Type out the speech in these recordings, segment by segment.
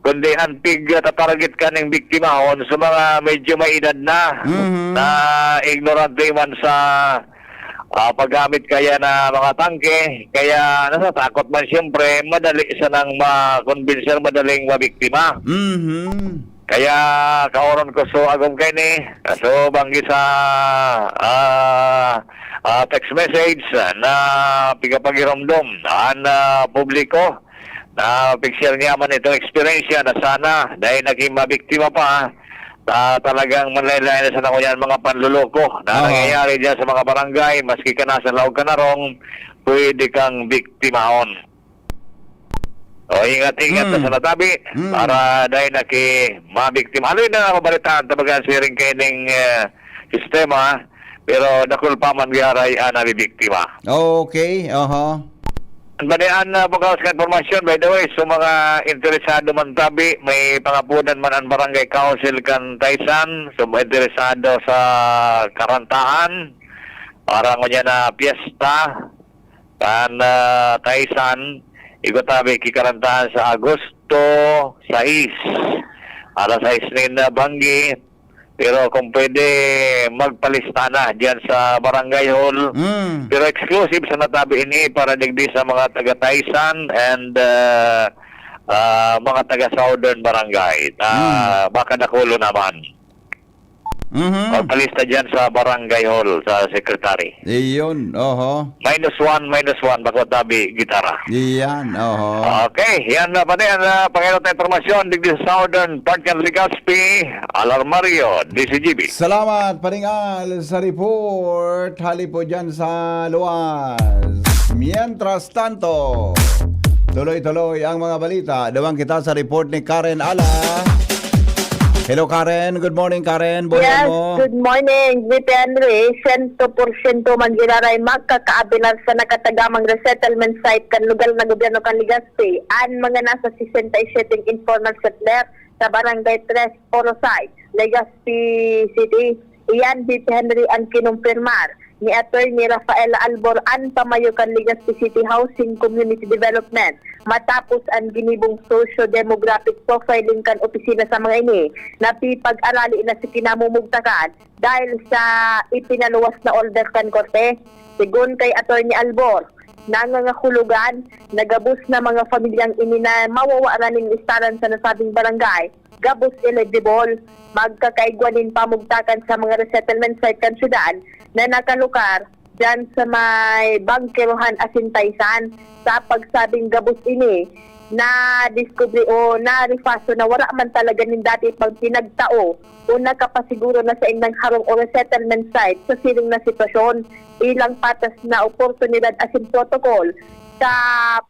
kundi antig tatarget ka ng biktimahon sa mga medyo may edad na na ignorante man sa paggamit kaya na mga tangke, kaya natatakot man siyempre, madali siya nang ma-convince, madaling mabiktima. Kaya kaoron ko so agom kay ni so banggi sa text message na pigapagiramdom na publiko na picture niya man itong experience na sana dahil naging mabiktima pa talagang manlaylay na sa yan mga panluloko na nangyayari dyan sa mga barangay, maski ka nasa laog ka na rong, pwede kang biktimahon. O ingat-ingat na sa natabi para dahil mabiktima. Ano yun na mabalitaan tabagan siring kayo ng sistema, pero nakulpa man garay nabibiktima. Okay, Banian na pagkawas ka informasyon, by the way, so mga interesado man tabi, may pangapunan man ang barangay council kan Taysan, so interesado sa karantahan, para ngunyan na piyesta, kan Taysan, iko tabi kikarantahan sa Agosto 6, alas 6 nin banggi, pero kung pwede magpalista na diyan sa barangay hall. Pero exclusive sa natabi ini para digdi sa mga taga Taysan and mga taga Southern Barangay. Baka nakulo naman. Magpalista diyan sa barangay hall sa secretary. Iyon, -1, bako tabi gitara. Iyan, Okay, yan na pa din Panginoon na informasyon digdi sa Southern Park and Legazpi, Alarmario, DCGB. Salamat, Paringal, sa report. Hali po dyan sa luwas. Mientras tanto, tuloy-tuloy ang mga balita. Dawang kita sa report ni Karen Ala. Hello, Karen. Good morning, Karen. Buhay mo. Good morning, Vite Henry. 100% man ginaray magkakaabilan sa nakatagamang resettlement site kan lugar na gobyerno kan Legazpi. Ang mga nasa 67 informal settler sa barangay 3 Orosay, Legazpi City. Iyan, Vite Henry, ang kinumpirmar ni Attorney Rafael Albor ang pamayo kan Legazpi City Housing Community Development matapos ang ginibong socio-demographic profiling kan opisina sa mga ini na pipag-arali na si kinamumugtakan dahil sa ipinaluwas na order kan korte. Sigun kay Attorney Albor, nangangahulugan, nagabos na mga pamilyang ini na mawawala ng listaran sa nasabing barangay, gabos eligible, magkakaigwanin pamugtakan sa mga resettlement site kan syudad na nakalukar dyan sa may Bangkerohan Asintaysan. Sa pagsabing gabos ini na diskubre o na rifaso na wala man talaga nin dati pag pinagtao o nakapasiguro na sa indang harong o resettlement site sa siling na sitwasyon, ilang patas na oportunidad asin protocol sa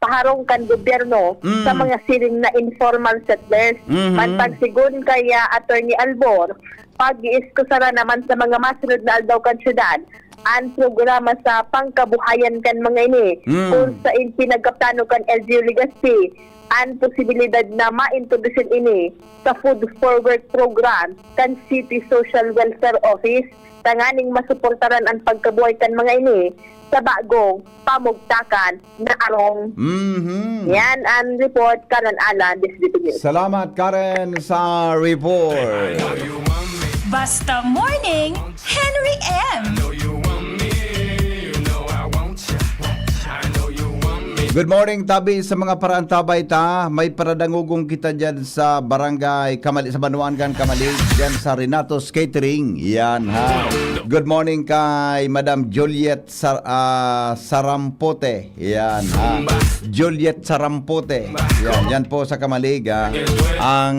paharong kan gobyerno sa mga siling na informal settlers. Mantagsigun kaya Attorney Albor, pag-iiskusara naman sa mga masunod na aldaw kan syudad, ang programa sa pangkabuhayan kan mga ini kung sa pinagkaptano kan LGU Legazpi, ang posibilidad na ma-introduce ini sa Food for Work program kan City Social Welfare Office, tanganing masuportaran ang pagkabuhay kan mga ini sa bagong pamugtakan na arong. Yan ang report, Karen Alan, DCGB News. Salamat, Karen, sa report. Basta Morning, Henry M. Good morning, Tabi. Sa mga paraantabay ta, may paradangugong kita dyan sa barangay Kamali, sa Banuangan, Kamali, dyan sa Renatos Catering. Yan, ha. Good morning kay Madam Juliet Sarampote. Yan, ha. Juliet Sarampote. Yan po sa Kamalig, ha. Ang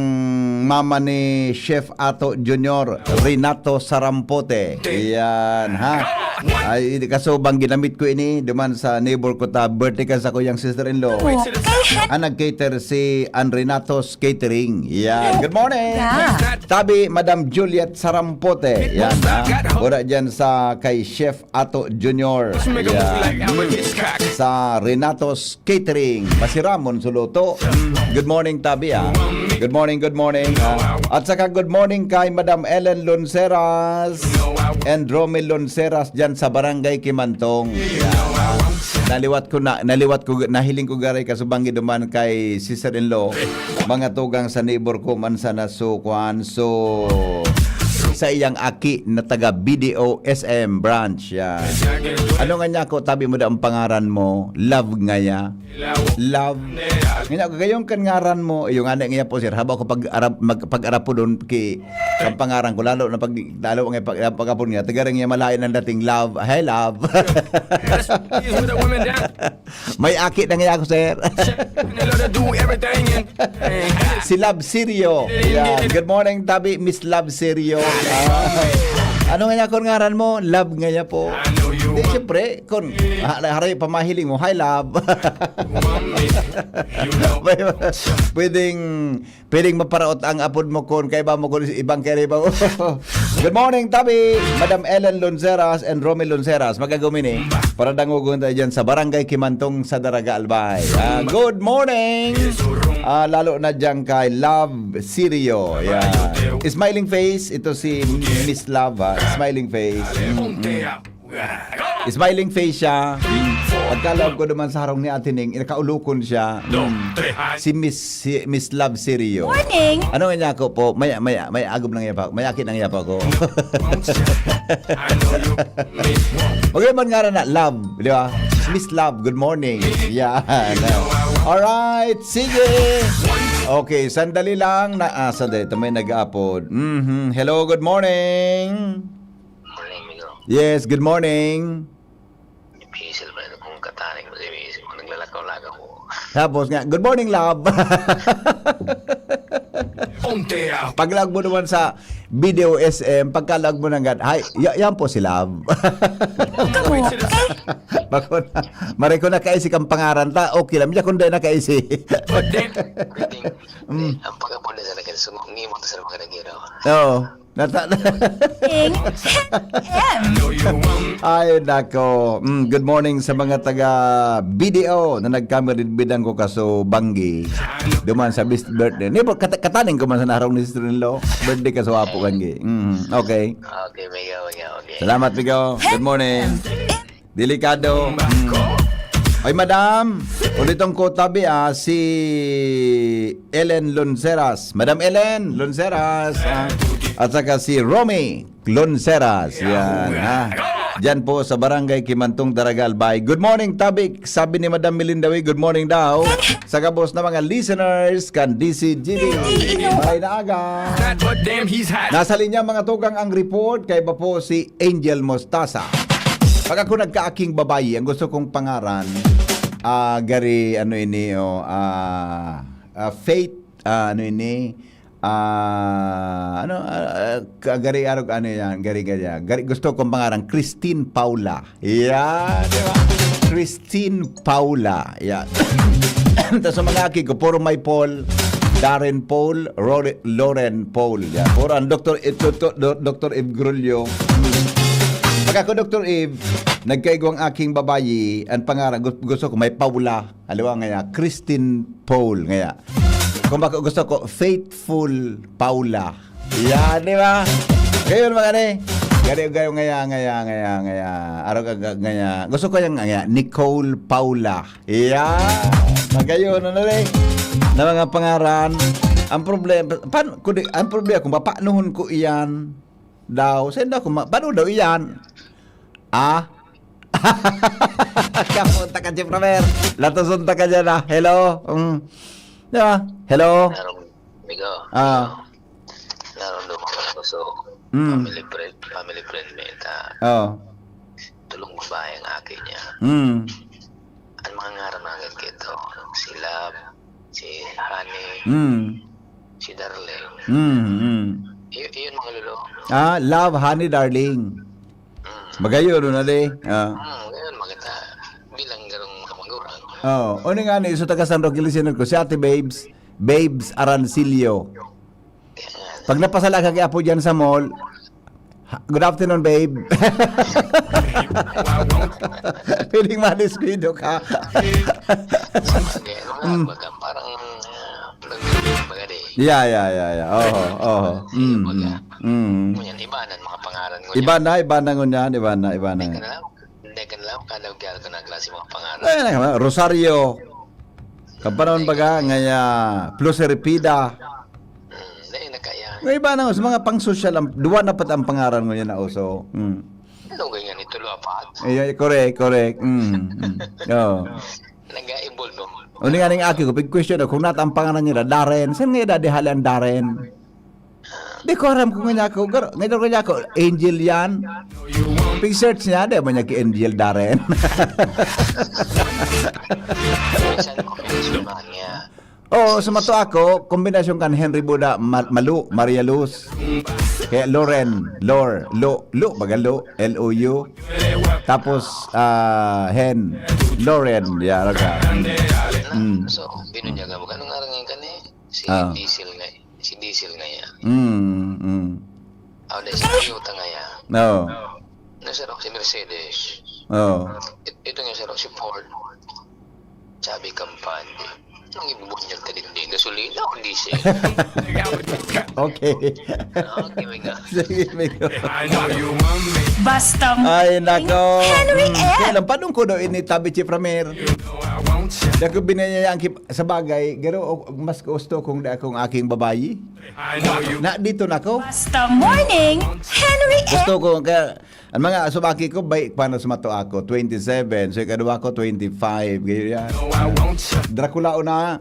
mama ni Chef Ato Junior, Renato Sarampote. Yan, ha. Ay, kaso bang ginamit ko ini duman sa neighbor ko ta, birthday ka sa kuyang sister-in-law. Ang nag-cater si Renatos Catering. Yan. Good morning. Tabi, Madam Juliet Sarampote. Yan, ha. Ura dyan sa kay Chef Ato Junior. Yan. Sa Renatos Catering. Masiramon suluto. Good morning, Tabi, ha. Good morning, good morning. At saka good morning kay Madam Ellen Lonceras and Romel Lonceras dyan sa Barangay Kimantong. Yan. naliwat ko nahiling ko garay kasubanggi duman kay sister-in-law mga tugang sa neighbor ko man sa nasukuan so sa iyang aki na taga BDO SM branch yan. Ano nga niya ko tabi mo da ang pangaran mo love nga ya love nga gayong kan ngaran mo yung ana nga po sir haba ko pag-arap po doon ki ang pangaran ko lalo na pag lalo nga pagapon niya tagarang niya malain ang dating love hey love may aki na nga ako sir si Love Sirio yan. Good morning tabi Miss Love Sirio. Ano nga niya kon ngaran mo? Love nga niya po. Di siyempre, kon haray pamahiling mo, hi love. pwedeng maparaot ang apod mo kon kay ba mo kon ibang kere ba. Good morning tabi, Madam Ellen Lonceras and Romel Lonceras. Magagumini para dangugon tayo dyan sa Barangay Kimantong sa Daraga Albay. Good morning. Lalo na dyan kay Love Sirio. Yeah. Smiling face, ito si Miss Love. Smiling face. Smiling face siya. Pagkalawag ko naman sa harong ni Atining, nakaulukon siya. Si Miss Love Sirio. Morning! Ano nga niya ako po? May agom lang yapa. May akin lang yapa ko. Okay man nga na Love, di ba? Miss Love, good morning. Yan. Alright, sige. Okay, sandali lang. Sandali, ito may nag-upload. Hello, good morning. Morning, Migo. Yes, good morning. Ipisil ba ito kung kataning mo sa imisip mo, naglalakaw-lagaw ko. Tapos nga, good morning, love. Paglag mo naman sa Video SM, pagkalag mo ng hi, yan po si Love. Bako na, maray ko na kaisi kang pangaran ta, okay lang, diya kundi na kaisi. Ang pagkapon na sa nagkasumok, ngimot sa mga nagiraw. Oo. Morning! M! Ay, nako. Good morning sa mga taga BDO na nagkamiridbidan ko kaso Banggi. Duman sa birthday. Nipo, kataning ko man sa narong ni sister-in-law. Birthday kaso apo Banggi. Okay. Okay, Migo, okay. Salamat, Migo. Good morning. Delikado. Ay, madam. Ulitong ko tabi si Ellen Lonceras. Madam Ellen Lonceras. At saka si Romy Lonceras. Yan. Diyan po sa Barangay Kimantong, Daraga Albay. Good morning, Tabik. Sabi ni Madam Melindawi, good morning daw. Sa kabos na mga listeners kan DCGD. Maray na aga. Nasa linya mga tugang ang report kay ba po si Angel Mostasa. Pag ako nagkaaking babayi, ang gusto kong pangaran, gari, ano ini, Faith, ano ini, gari, ano yan, gari, gusto kong pangaran, Christine Paula. Yeah, di ba? Christine Paula. Yeah. Tapos sa mga aking ko, puro may Paul, Darren Paul, Lauren Paul. Yeah. Puro ang Dr. Eve Grulio. Pag ako, Dr. Eve, nagkaigwang aking babayi, ang pangarang gusto ko, may Paula. Halawa nga, Christine Paul. Nga. Kung baka gusto ko, Faithful Paula. Yan, di ba? Ngayon, mga ne. Gari-gari ngaya. Araw ka ngaya. Gusto ko yung ngaya, Nicole Paula. Yan. Magayon, ano rin? Na mga pangaran. Ang problema, kung papanuhon ko iyan, daw, senda ko, paano daw iyan? Kapunta ka, Chief Romer. Latosunta ka dyan, Hello? Diba? Hello? Narong, Migo. Narong dumakot ko so, family friend meta. Tulong babae ang akin niya. Ang mga ngaran natin kito, si Love, si Honey, si Darling. Iyon mga lulo. Love, Honey, Darling. Magayon na di. Ngayon maganda. Bilang garong mga magurang. Ano nga ni, so taga San Roque listener ko, si Ate Babes Arancilio. Pag napasala ka kaya po dyan sa mall, good afternoon, babe. Piling madiskuido ka. Parang maganda. Yeah. Ibanan mga pangalan ko. Iba na ngun yan. Hindi Dekan lang, kadaw-gyal ko na klase mga pangalan. Ay, Rosario. Kampanon baga ngaya plus repida. Dahil na kaya. Ngay ba na sa mga pang-social duwa na pat ang pangaran mo yan na uso. Ano ganyan ito luapat? Ay, correct. Oh. Nag-a-evolve mo. Uni nga ning aki ko big question kung nat ang pangalan niya Darren. Saan nga dadihalan Darren? Di ko alam kung nga ako. Ngayon ko niya ako, Angel yan. Big search niya, di ba niya ki Angel Darren? Minsan ko pinasunahan niya. Oo, sumato ako, kombinasyon kan Henry Buda, Malu, Maria Luz. Kaya Loren, baga L-O-U. Tapos, Hen, Loren, yara ka. So, binunyaga mo. Anong arangin ka ni? Si Ah. Diesel nga. Si Diesel nga yan. Dahil si Toyota nga yan. No. Nasarok si Mercedes. Oh. Ito nga sarok si Ford. Sabi kampante. Nung ibubuhin niyang talindi. Gasolina o diesel? Okay. Okay, may nga. Sige, Migo. Basta Ay, nako. Henry M. Kailan, paano ko daw initabi si Pramer? Dako binayayaan sa bagay, garo mas gusto kung akong aking babayi. Na dito na ko. Basta morning, Henry M. Gusto ko kaya ang mga sumaki ko bay paano sumato ako 27, so ikaduha ko 25, ganyan. Dracula una.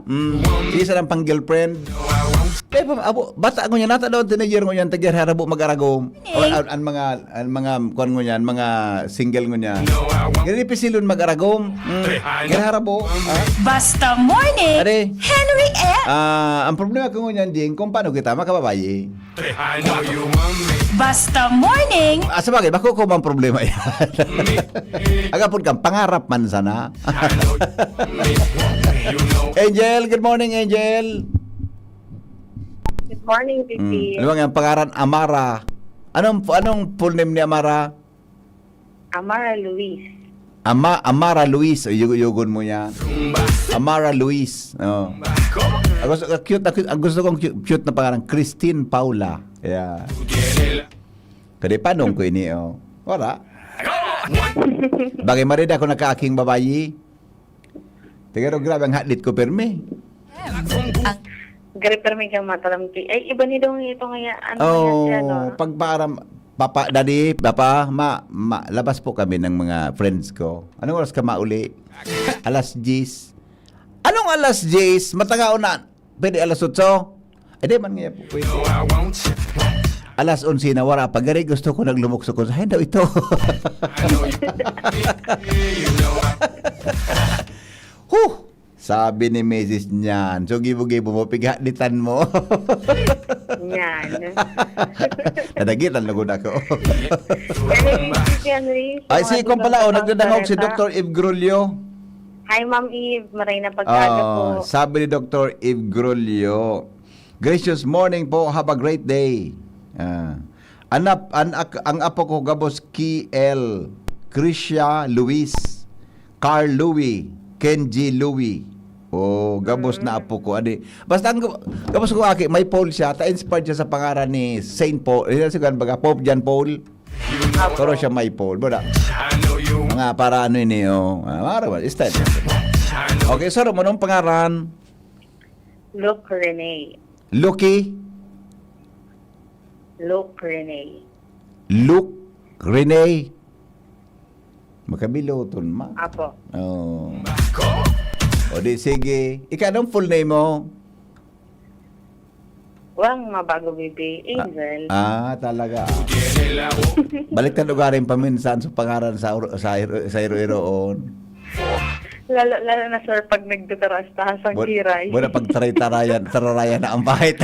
Isa lang pang girlfriend. Kaya pa abo bata ko niya nata daw teenager ko niyan tagir harabo mag-aragom. Ang mga kuan ko niyan, mga single ko niyan. Ganyan pisilon mag-aragom. Ganyan harabo. Basta morning, Are. Henry M. Ang problema ko niyan ding kung paano kita makababayi. Basta morning, Sa bagay, bako ko mang problema yan. Agapon kang pangarap man sana. Angel, good morning, Angel. Good morning, Pipi. Ano ang pangaran? Amara. Anong full name ni Amara? Amara Luis. Amara Luis. O, yugon mo yan. Amara Luis. Oh. Gusto kong cute na pangalan. Christine Paula. Yeah. Kadi panong ko ini, oh. Wala. Bagay marida ako nakaaking babayi. Tigaro grabe ang hatlit ko perme. Gari permi ka matalamti. Ay, iba ni daw ito ngayon. Pagparam Papa, Daddy, Papa, labas po kami ng mga friends ko. Anong oras ka mauli? Alas 10. Anong alas 10? Matangao na. Pwede alas 8? Di man nga po pwede. Alas 11 na wala. Pagari gusto ko naglumukso ko. Ay, daw ito. Sabi ni Mrs. niyan, so gibo-gibo mo, pighalitan mo. Yan. Nadagitan lagod ako. Henry. Ay, si kong pala, nagdadangog si Dr. Eve Grulio. Hi, Ma'am Eve. Maray na pagkada po. Sabi ni Dr. Eve Grulio, gracious morning po, have a great day. Ang apo ko gabos Kiel, Krisha Luis, Carl Louis, Kenji Louis. Gabos na apo ko. Adi. Basta ang gabos ko aki, may Paul siya. Ta-inspired siya sa pangaran ni Saint Paul. Sigan baga, Pope John Paul. Pero siya may Paul. Bada. Mga para ano ini, marawan. Style. Okay, so mo nung pangaran? Luke Rene. Lucky? Luke Rene. Luke Rene. Makabiloton ma. Apo. O di sige. Ika anong full name mo? Wang mabago, Bibi. Angel. Talaga. Balik na lugarin paminsan sa pangaran sa iro-iroon. Lalo na, sir, pag nagdutarastahan sa kiray. Wala pag tararayan na ang pahit.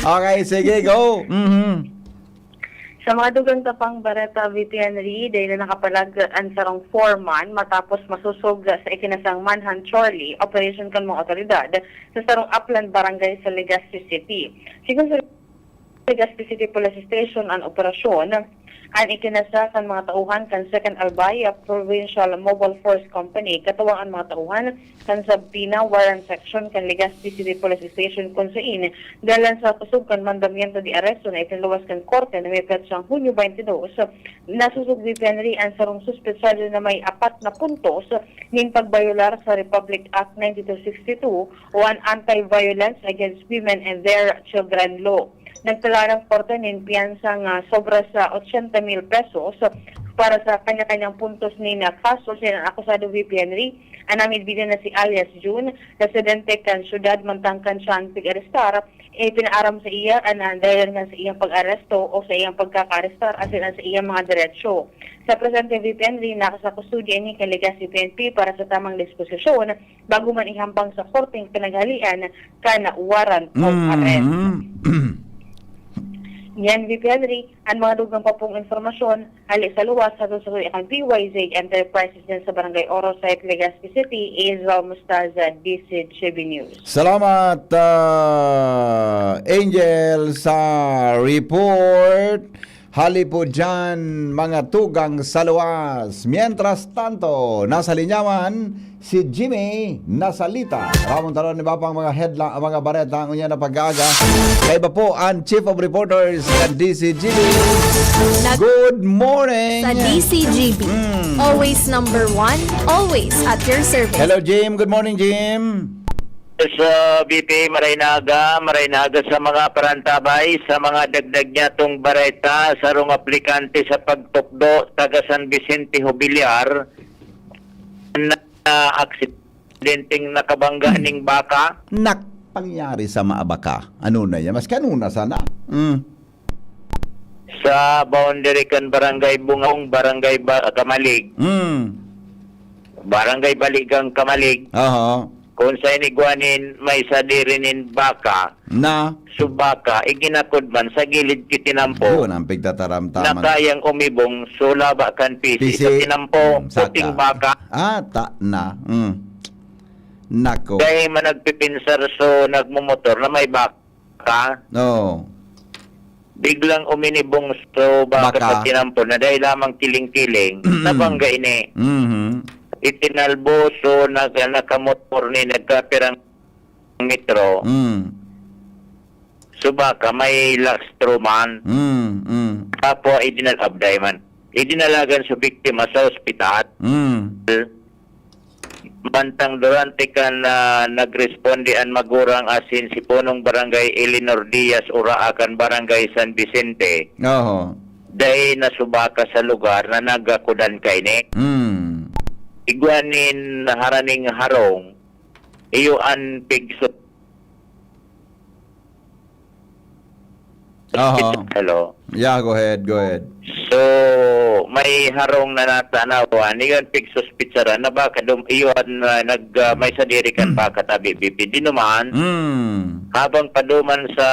Okay, sige, go. Sa mga dugang tapang Bareta VT Henry, dahil na nakapalagaan sa rong 4-man matapos masusugda sa ikinasang Manhunt Charlie, operation kan mga otoridad sa sarong Upland Barangay sa Legazpi City. Sigun sa Legazpi City Police Station ang operasyon ang ikinasa kan mga tauhan kan Second Albaya Provincial Mobile Force Company katuwang ang mga tauhan kan Sabina Warren Section kan Legazpi City Police Station kung saan dalan sa kusog kan mandamiento di aresto na ikinluwas kan korte na may petsang Hunyo 22 nasusog di Henry ang sarong suspetsado na may 4 na puntos ning pagbayolar sa Republic Act 9262 o ang Anti-Violence Against Women and Their Children Law. Nagtala ng korte ng piyansang sobra sa 80,000 pesos para sa kanya-kanyang puntos ni na kaso siya ng akusado VP Henry. Anamid bidan na si alias June, residente kan syudad mantangkan siyang pag-arestar, pinaaram sa iya dahil nga sa iyang pag-aresto o sa iyang pagkaka-arestar asin sa iyang mga diretsyo. Sa presente VP Henry, nakasakustudya ni Legazpi PNP para sa tamang disposisyon bago man ihampang sa korteng pinaghalian kana warrant of arrest. Yan, VP Henry, ang mga dugang pa pong informasyon, hali sa luwas sa tuloy ang PYZ Enterprises din sa Barangay Oro sa Legazpi City, Israel Mustaza, DCTV News. Salamat, Angel, sa report. Hali po dyan, mga tugang sa luwas. Mientras tanto, nasa linyaman, si Jimmy Nasalita. Ramon talon ni Bapang mga headline, mga bareta ang unya na pag-aga. Kaiba po ang Chief of Reporters ng DCGB. Good morning! Sa DCGB, always number 1, always at your service. Hello, Jim. Good morning, Jim. Sa BP Maraynaga sa mga parantabay, sa mga dagdag niya tong bareta, sa rong aplikante sa pagtukdo, taga San Vicente Jubilar, na aksidenteng nakabangga ning baka. Pangyari sa Maabaka. Ano na yan? Mas kanuna sana. Sa boundary kan Barangay Bungong, Barangay Kamalig, Barangay Baligang Kamalig, kung sa inigwanin may sadirinin baka, na subaka, iginakod man sa gilid kitinampo, yun ang pigtataramtaman. na kayang umibong sulaba kan pisi. Sa tinampo, puting baka. Na. Nako. Dahil managpipinsar so nagmumotor na may baka, No. biglang uminibong so baka Baka. sa tinampo na dahil lamang kiling-kiling, nabangga ini. Itinalbo so nakamotor ni nagkapirang metro. Subaka may lastro man. Tapos idinalabday man. Idinalagan sa biktima sa ospital. Bantang durante kan nagresponde ang magurang asin si punong barangay Elinor Diaz Uraakan Barangay San Vicente. Dahil nasubaka sa lugar na nagakudan kay ni. Igwanin haraning harong iyo an pigsot. Hello. Yeah, go ahead. So may harong na natanawan iyon pigsos pitsara na baka iyon may sadirikan pa katabi BP dinuman habang paduman sa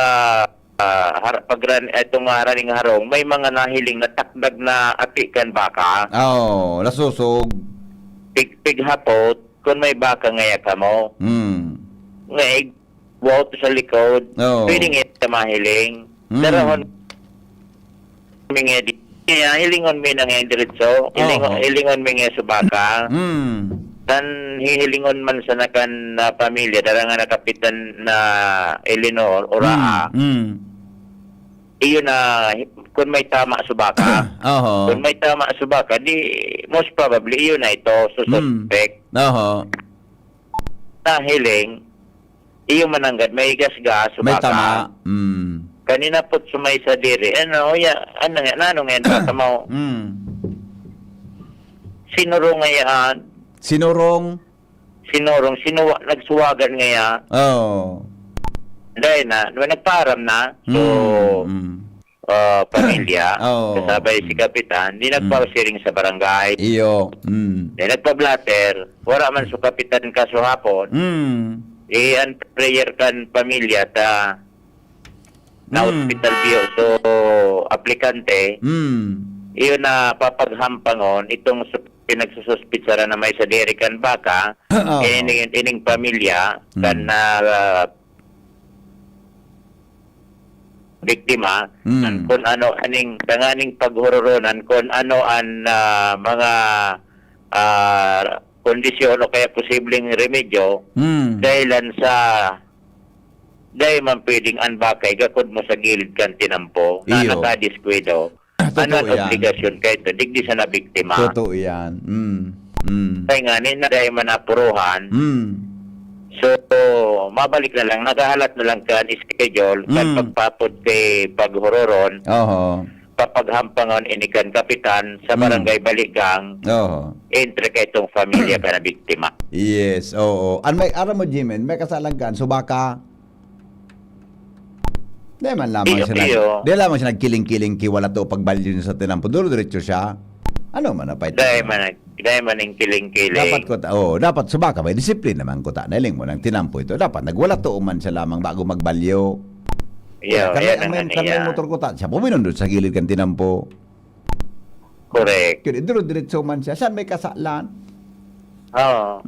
itong haraning harong may mga nahiling na takdag na atikan baka. Nasusog. Pig hapot kung may baka ngaya ka mo. Ngayon, wow to sa likod. Pwede nga mahiling. Darahon mingi kaya hilingon mi na ngayon diretso. Hilingon mi nga subaka. Dan hihilingon man sa nakan na pamilya. Darang nga nakapitan na Eleanor o Raa. Iyo na kung may tama subaka. Kung may tama subaka, di most probably iyo na ito suspect. Nahiling, iyo mananggad may gasgas subaka. May tama. Kanina po sumay sa diri. Ano ngayon baka mo? Sinurong ngayon. Nagsuwagan ngayon. Dahil na, nagparam na. So, pamilya, kasabay si Kapitan, di nagpausiring sa barangay. Iyo. Di nagpa-blatter, wala man sa Kapitan kaso hapon. Ang prayer kan pamilya ta na hospital biyo. So, aplikante, iyo na papaghampangon itong pinagsususpitsara na may sadirikan baka, ining pamilya, kan na biktima, Mm. kung ano aning tanganing paghururonan, kung ano ang mga kondisyon o kaya posibleng remedyo dahilan sa dahil man pwedeng anbakay gakod mo sa gilid kang tinampo na Iyo. nakadiskwido. Totoo Ano ang yan. obligasyon kayo ito? Digdi sa na biktima. Totoo yan. Kaya nga, na dahil manapuruhan, so, mabalik na lang, nakahalat na lang ka schedule, kan pagpapod kay paghuroron, Oho. papaghampangon inikan kapitan sa barangay Baligang, Oho. entre kay itong pamilya ka na biktima. Yes, oo. May aram mo, Jimen, may kasalangkan, subaka. Di man lamang Iyo. Di lamang siya nagkiling-kiling kiwala to pagbalyo niya sa tinampo. Duro-diretso siya. Ano man na pa ito? Dahil man ang kiling-kiling. Dapat subaka, may disiplina naman ko ta. Nailing mo ng tinampo ito. Dapat nagwala to man siya lamang bago magbalyo. Iyo, yan ang Kami motor ko ta. Siya puminundod sa gilid kan tinampo. Correct. Kaya duro-diretso man siya. Saan may kasalan? Oo.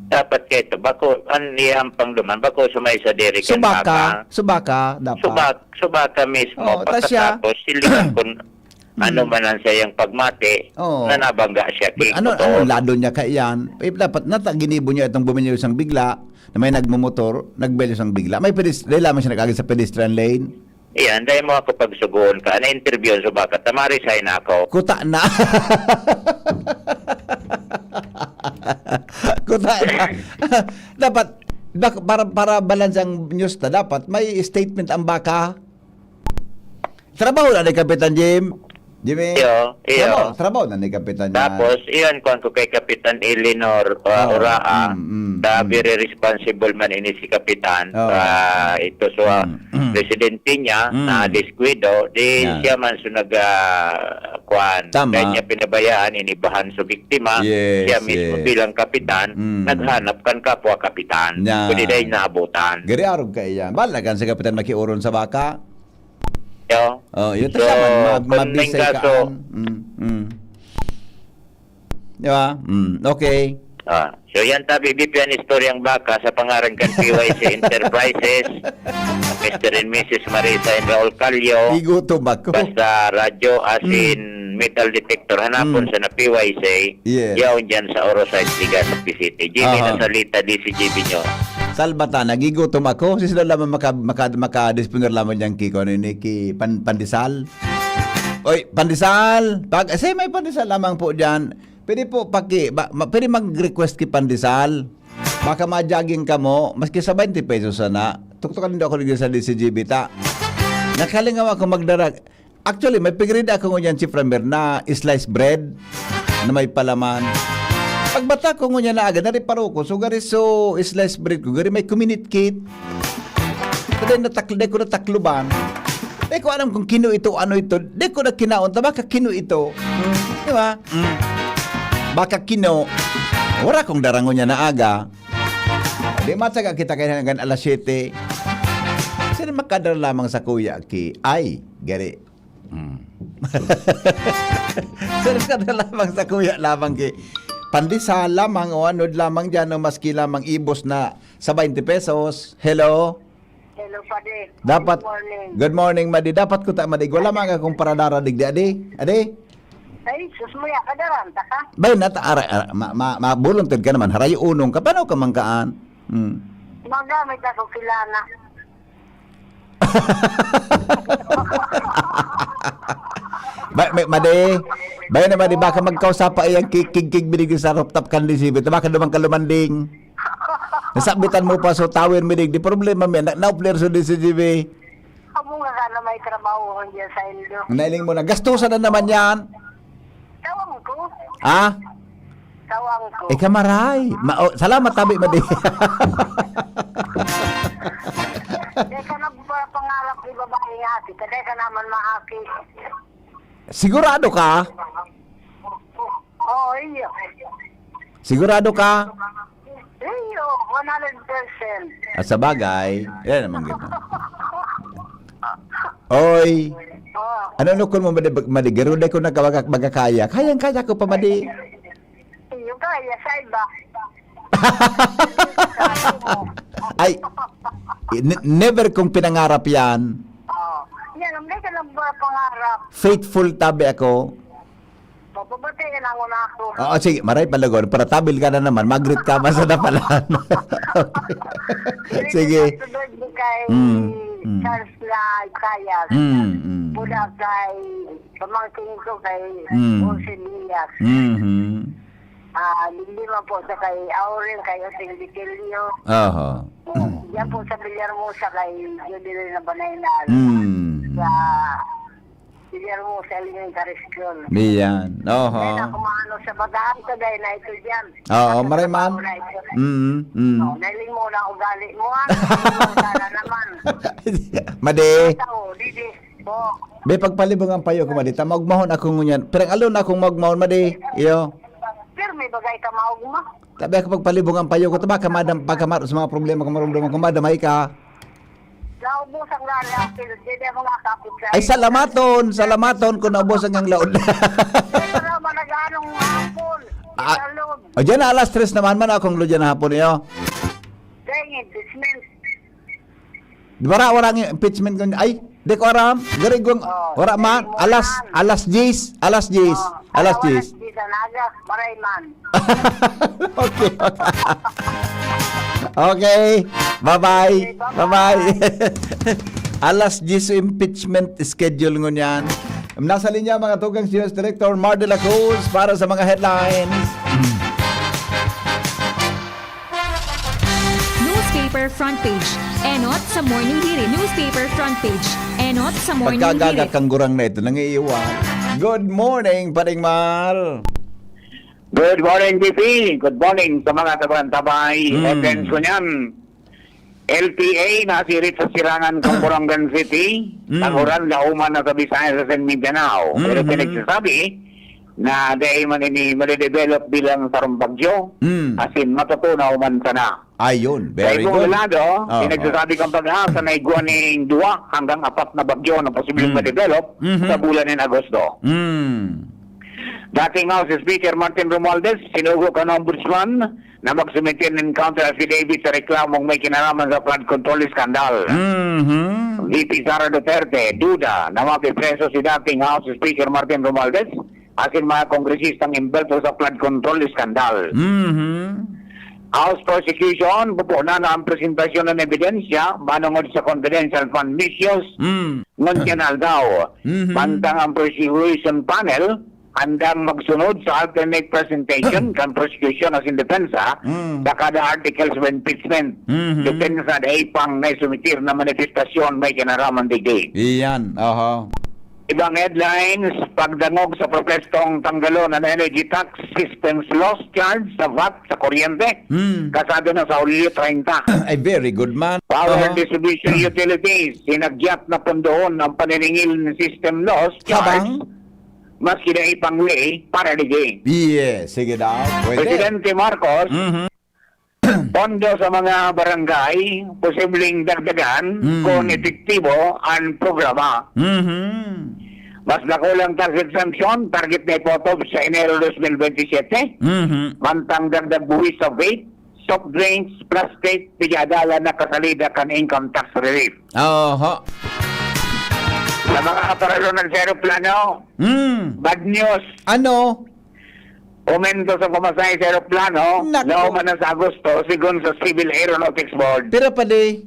Dapat kayo ito. Bako, ang ihampang duman, bako sumay sa diri kan Subaka, dapat. Subaka mismo. Oo, tas siya. Pagkatapos, silihan kung ano man ang sayang pagmati, Oo. na nabangga siya. Ano lado niya kaiyan? Dapat ginibo niya itong bumili sang bigla na may nagmumotor, nagbelo sang bigla. May dahil lamang siya nag-agad sa pedestrian lane. Iyan, dahil mo ako pagsugoon ka, na-interview sa baka, tamarisay na ako. Kuta na. Kuta na. Dapat para balance ang news ta, dapat may statement ang baka. Trabaho na ni Kapitan Jim. Jimmy. Iyo. Trabaho na ni Kapitan niya. Tapos, iyan kung kay Kapitan Eleanor Uraa, very responsible man ini si Kapitan. Ito sa presidente niya, na diskwido, di Yeah. siya man sunag kuan. Tama. Kaya niya pinabayaan, inibahan sa biktima. Yes, siya mismo yes. bilang Kapitan, naghanap kan kapwa Kapitan. Yeah. Kundi dahil naabutan. Gari arog ka iyan. Balagan si Kapitan makiuron sa baka. Yo. Yun So, tayo kung may mabisay ka. kaso, Di ba? Okay. So yan tabi BPN istoryang baka sa pangaran kan PYC Enterprises, Mr. and Mrs. Marisa and Raul Calio, Igutom ako. basta radyo asin metal detector hanapon sa na PYC, Yes. yaon dyan sa Orosite Legazpi City. Jimmy Aha. na salita DCGB nyo. Salbata, nagigutom ako. Sila lamang maka-disponer lamang niyang kiko. Ano yun, pandesal. Oy, pandesal. Kasi may pandesal lamang po dyan. Pwede po pwede mag-request ki pandesal. Baka ma-jogging ka mo, maski sa 20 pesos sana. Tuktukan din ako sa DCGB ta. Nakalingaw ako magdarag. Actually, may pigrid ako ngunyan si Framer na sliced bread na may palaman. Pagbata ko ngunyan na agad, nariparo ko. So, gari sliced bread ko. Gari may kuminit kit. Pero di ko natakluban. Di ko alam kung kino ito, ano ito. Di ko na kinaon. Baka kino ito. Di ba? Baka kino. Wala kong darangon niya na aga. Di matsaga kita kayo hanggang alas 7. Sino makadara lamang sa kuya ki? Ay, gari. Sino makadara lamang sa kuya lamang ki? Pandesal lamang o ano lamang dyan o maski lamang ibos na sa 20 pesos. Hello? Hello, Padi. Dapat, Good morning. good morning, Madi. Dapat ko ta, Madi. Wala mga akong para daradig di, Adi? Adi? Ay, susmuya ka daranta ka. Bay, mabuluntad ka naman. Harayo unong ka. Paano ka mangkaan? Magamit ako kilana. Madi, bayan na Madi, baka magkausapa iyang kikig binig sa rooftop kandisibit. Baka naman kalumanding. Nasabitan mo pa so tower binig. Di problema may na-upler so DCGB. Amo nga ka na may trabaho dyan sa Indo. Nailing mo na. Gastusan na naman yan. Tawang ko. Ah? Tawang ko. Kamaray. Salamat tabi, Madi. Deka na pangarap ni babae nga ati. Deka naman maaki. Sigurado ka? Oo, iyo. Sigurado ka? Iyo, 100%. At sa bagay, yan naman gito. Oy, Oo. ano ko mo Madi? Garuday ko magkakaya. Kayang-kaya ko pa, Madi. Iyo kaya sa iba. Ay, never kong pinangarap yan. faithful tabi ako. Papabatiin ako na ako. Oo, sige, maray palagon. Para tabil ka na naman, mag-greet ka man sa napalan. Sige. Sunod mo kay Charles na Kayas. Mula kay pamangkin ko kay Jose Lias. Lima po sa kay Aurel, kay Osing Vitilio. Oho. Yan po sa Villarmosa kay Judy na Banaynan. Sa Villarmosa, Lingay Cariscon. Biyan. Oho. Kaya na kumano sa bagaan ka dahil na ito dyan. Oo, maray man. Nailing mo na ugali mo. Sana naman. Madi. Tao, didi. Po. Be pagpalibong ang payo ko madita. Magmahon ako ngunyan. Pero alon akong magmahon madi. Iyo. Pero may bagay ka maugma. Tabi ako pagpalibong ang payo ko. Taba kamadam pagkamar sa mga problema ko marumdaman ko madamay ka. Naubos ang lalaki. Didi ako nakakapit sa Ay salamaton kung naubos ang ang laod. Pero managanong hapon. Isalod. O dyan na alas 3 naman man akong lodyan na hapon iyo. Dengin, dismiss. Di ba wala ang impeachment ko? Ay, di ko aram. Gari kong, wala man. Alas 10. Alas 10. Alas 10. Di sa naga, marayman. Okay. Okay. Bye-bye. Bye-bye. Alas 10 impeachment schedule ngunyan. Nasa linya mga tugang News Director Mar de la Cruz para sa mga headlines. Newspaper front page. Enot sa morning hirit. Newspaper front page. Enot sa morning Pagkagaga hirit. kang gurang na ito, nangiiwan. Good morning, Paring Mar. Good morning, BP. Good morning sa mga tabang-tabay. Events ko niyan. LPA nasirit sa sirangan ng Borongan City. Taguran lauman na sa Visayas sa San Mindanao. Pero pinagsasabi na dahil man ini malidevelop bilang sarong bagyo, as in matutunaw man sana. Ayun, Sa very ibang good. lado, Oh, pinagsasabi kang pag-asa na iguaning 2 hanggang 4 na bagyo na posibleng ma-develop sa bulan ng Agosto. Dating House Speaker Martin Romualdez, sinugo ka ng ombudsman na magsumite ng counter affidavit sa reklamong may kinalaman sa flood control scandal. VP Sara Duterte, duda na mapipreso si dating House Speaker Martin Romualdez asin mga kongresistang imbelto sa flood control scandal. House prosecution, pupuna na ang presentasyon ng ebidensya manungod sa confidential fund misuse ngunyanal daw. Pantang ang prosecution panel handang magsunod sa alternate presentation kan prosecution as in depensa sa kada articles of impeachment. Depensa na ipang na sumitir na manifestasyon may kinaraman digay. Iyan, oho. Ibang headlines, pagdangog sa protestong tanggalo ng energy tax systems loss charge sa VAT sa kuryente. Kasado na sa Hulyo 30. Ay, very good man. Power distribution utilities, sinagyat na pondoon ang paniningil ng system loss charge. Habang? Maski na ipangli para ligay. Yes, sige daw. Pwede. Presidente Marcos, pondo sa mga barangay, posibleng dagdagan kung epektibo ang programa. Mas nakulang tax exemption, target na ipotob sa Enero 2027. Mantang dagdag buwis sa vape, soft drinks, plastic, pigadala na kasalida kan income tax relief. Oho. Sa mga kaparalo ng aeroplano, bad news. Ano? Umento sa pamasahe sa aeroplano, Naku. nauman na sa Agosto, sigon sa Civil Aeronautics Board. Pero pala,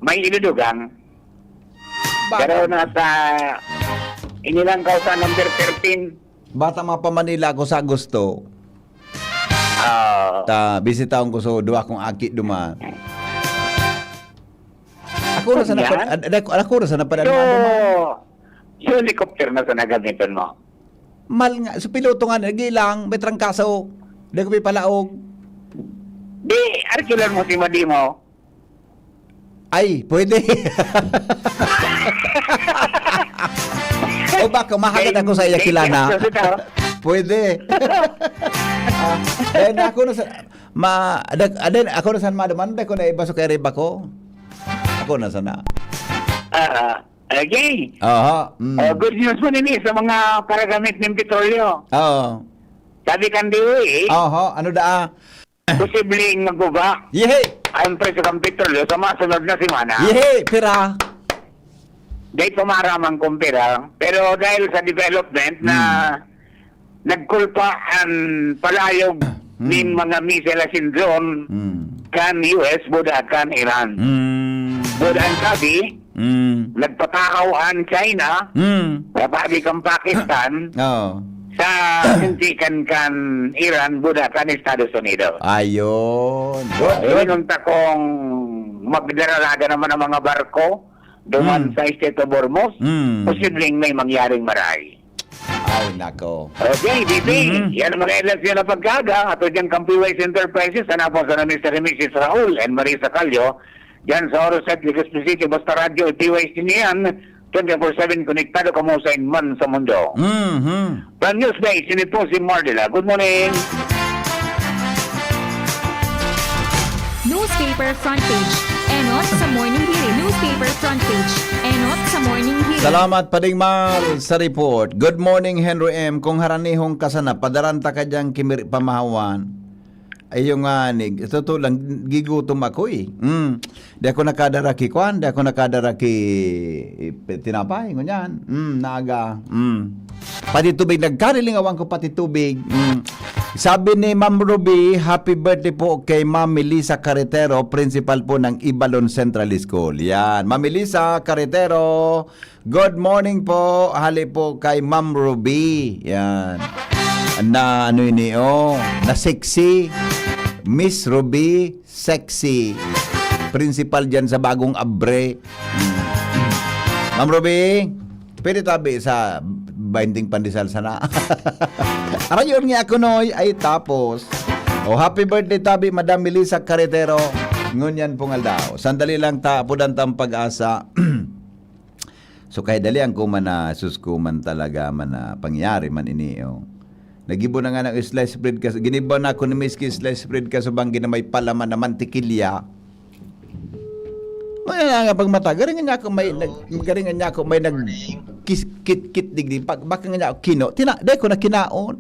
May inudugang. Pero nasa inilang kausa number 13. bata mga pamanila ako sa Agosto. Ta bisitaon ko so duwa kong aki duman. Ako na sa napadaan. So helicopter na sa nagamitan mo. Mal nga, sa piloto nga, nagilang, may trangkaso. Hindi ko may palaog. Di, arkilan mo si Madi mo. Ay, pwede. O baka mahagad ako sa iya kilana. Pwede. Then ako na sa ako na sa madaman, ko na iba sa kay riba ko. Ako na sana. Okay. Aha. Good news mo nini sa mga paragamit ng petrolyo. Oo. Sabi kan diwi, Aha, ano daa? posibleng magbuba Yehe! ang presyo ng petrolyo sa masunod na semana. Yehe, pira. Dahil pumaramang kumpira, pero dahil sa development na nagkulpaan palayog nin mga missile zone kan US, buda kan Iran. Buda ang sabi, nagpatakaw ang China, kapag kang Pakistan, Oh. sa hentikan kan Iran, buda kan Estados Unidos. Ayun. Good, good. Yun ang takong magdaralaga naman ng mga barko duman sa State of Hormuz, posibleng may mangyaring maray. Ay, nako. Okay, DP, yan ang mga eleksyon na pagkaga. Ato dyan Campiways Enterprises, hanapon sa na Mr. and Mrs. Raul and Marisa Calio, dyan sa Oroset, Legazpi City, Basta Radio, Tiways niyan, 24/7 konektado ka mo sa inman sa mundo. From Newsbase, sinit po si Mardila. Good morning. Newspaper front page. Enot sa morning hearing. Newspaper front page. Enot sa morning hearing. Salamat Pading Mar sa report. Good morning Henry M. Kung haranihong kasana, padaranta ka diyang kimir pamahawan. Ay yung ni ito lang gigutom ako eh. Di ako nakadaraki kwan, di ako nakadaraki tinapay ngunyan. Naga. Pati tubig nagkarilingawan ko pati tubig. Sabi ni Ma'am Ruby, happy birthday po kay Ma'am Melissa Carretero, principal po ng Ibalon Central School. Yan, Ma'am Melissa Carretero, good morning po. Hali po kay Ma'am Ruby. Yan. Na ano ini na sexy. Miss Ruby, sexy. Principal dyan sa Bagong Abre. Ma'am Ruby, pwede tabi sa binding pandesal sana. Arayon nga ako noy ay tapos. Happy birthday tabi Madam Melissa Carretero. Ngunyan pungal daw. Sandali lang pudan tam pag-asa. So kay dali ang kumana suskuman talaga man na pangyari man ini. Nagibo na nga ng slice bread ka. Ginibo na ako ni Miski slice bread ka subang ginamay palaman na mantikilya. Wala nga pag mata, garingan niya ako may nag kit digdi baka nga niya ako kino. Dahil ko na kinaon.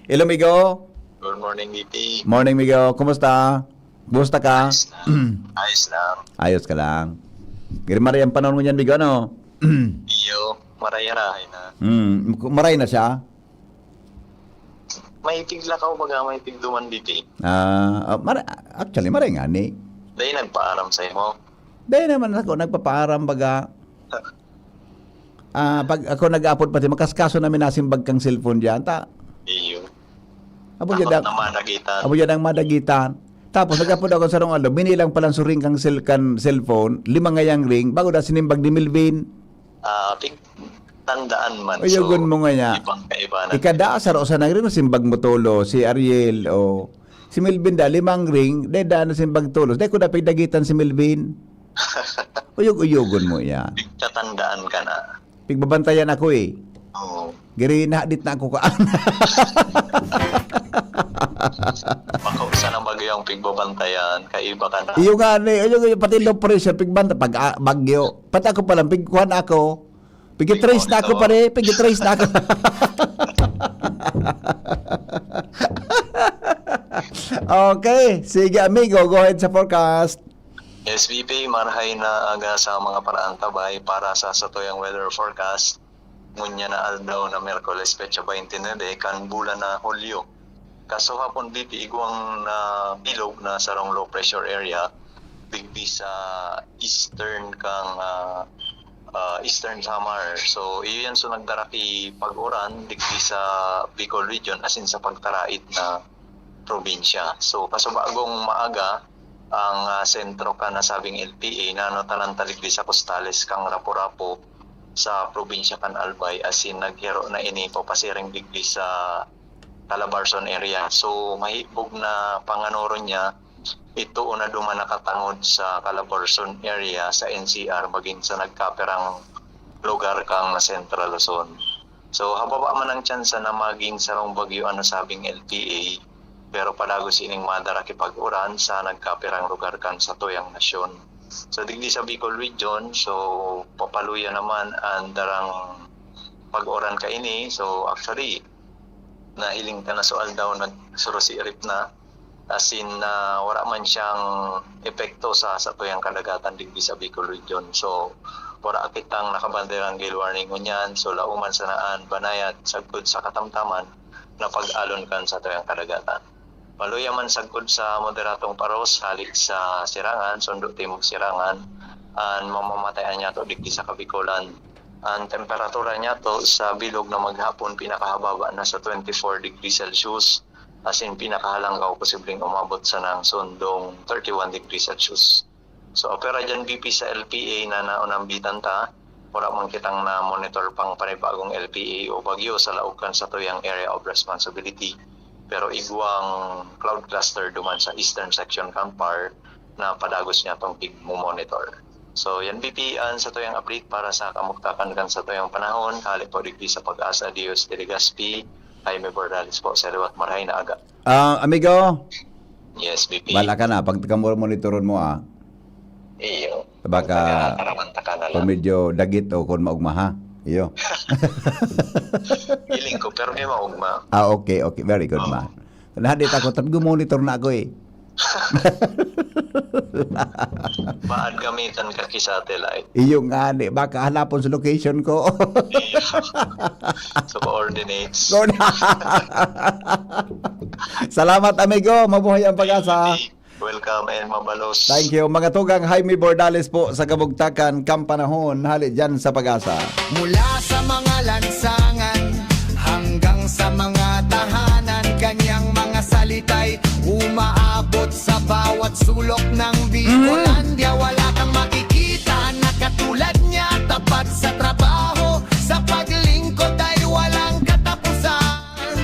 Hello Migo. Good morning, BP. Morning Migo. Kumusta? Kumusta ka? Ayos lang. Ayos ka lang. Gari-maray ang panahon mo niyan Migo, no? Iyo, maraya-rahay na. Maray na siya? May pigla ka o baga may pigduman, BP? Actually, maray nga ni. Dahil nagpaaram sa'yo mo. Dahil naman ako, nagpapaaram baga. Pag ako nag-upload pati, makaskaso namin nasimbag kang cellphone dyan. Iyo. Abo Takot dyan na madagitan. Abo dyan ang madagitan. Tapos nag-upload ako sa rong binilang palang suring kang cellphone, 5 ngayang ring, bago na sinimbag ni Milvin. Tandaan man. Uyogon mo nga niya. Ibang kaibanan. Ikadaasar o sa nagrin simbag mo tolo, si Ariel o si Milvin da, 5 ring, dahil daan na simbag tulos. Dahil ko na pigdagitan si Milvin. Uyogon mo yan. Tatandaan ka na. Pigbabantayan ako eh. Oo. Giri nahadit na ako kaan. Makausa ng bagyo ang pigbabantayan, kaiba ka na. Iyo nga ni, pati low pressure, pigbanta, pag bagyo. Pati ako palang, pigkuhan ako. Pigitrace na ako pare, pigitrace na ako. Okay, sige amigo, go ahead sa forecast. SVP, marahay na aga sa mga paraan tabay para sa satuyang weather forecast. Ngunya na aldaw na Merkules, Petsa 29, kan bulan na Hulyo. Kaso hapon BP, igwang na bilog na sarong low pressure area, digdi sa eastern kang Eastern Samar. So, iyon so nagdaraki pag-uran digdi sa Bicol region as in sa pagtarait na probinsya. So, pasubagong maaga ang sentro ka na sabing LPA na talantalig sa Costales kang Rapu-Rapu sa probinsya kan Albay as in naghiro na ini papasiring digdi sa Calabarzon area. So, mahibog na panganoron niya ito una duman nakatangod sa Calabarzon area sa NCR maging sa nagkaperang lugar kang na Central Luzon. So hababa man ang tsansa na maging sarong bagyo ano sabing LPA pero palago sining madaraki pag-uran sa nagkaperang lugar kang sa tuyang nasyon. So digdi sa Bicol region so papaluya naman ang darang pag-uran ka ini. So actually nahiling ka na soal daw nagsurosirip na as in wala man siyang epekto sa tuyang kadagatan digdi sa Bicol region. So Wala kitang nakabanderang gale warning ngunyan, so lauman sa naan, banayad, sagkod sa katamtaman, na pag-alon kan sa tuyang kadagatan. Maluya man sagkod sa moderatong paros, halik sa sirangan, sundo timog sirangan, ang mamamatayan niya to digdi sa Kabikulan. Ang temperatura niya to sa bilog na maghapon pinakahababa na sa 24 degrees Celsius, as in pinakahalanggaw posibleng umabot sa ng sundong 31 degrees Celsius. So opera dyan BP sa LPA na naunambitan ta, wala man kitang na monitor pang panibagong LPA o bagyo sa laukan sa tuyang area of responsibility. Pero igwang cloud cluster duman sa eastern section Kampar na padagos niya itong monitor. So yan BP sa tuyang update para sa kamuktakan kan sa tuyang panahon. Hali po digdi sa Pag-asa Dios de Legazpi, Jaime Bordales po sa liwat marahay na aga. Amigo, Yes, BP. bala ka na pag monitoron mo Iyo. Baka Taramanta na kung lang. medyo dagit o kung maugmaha. Iyo. Feeling ko pero may maugma. Okay. Very good, man. Nahadit ako, tabi monitor na ako eh. Maad gamitan ka ki-satellite. Iyo nga, baka hanapon sa location ko. Iyo. So, coordinates. Salamat, amigo. Mabuhay ang Pag-asa. Welcome and mabalos. Thank you. Mga tugang Jaime Bordales po sa Kabugtakan, Kampanahon. Hali dyan sa Pag-asa. Mula sa mga lansangan hanggang sa mga tahanan, kanyang mga salita'y umaabot sa bawat sulok ng Bicolandia. Wala kang makikita na katulad niya, tapat sa trabaho, sa paglingkod ay walang katapusan.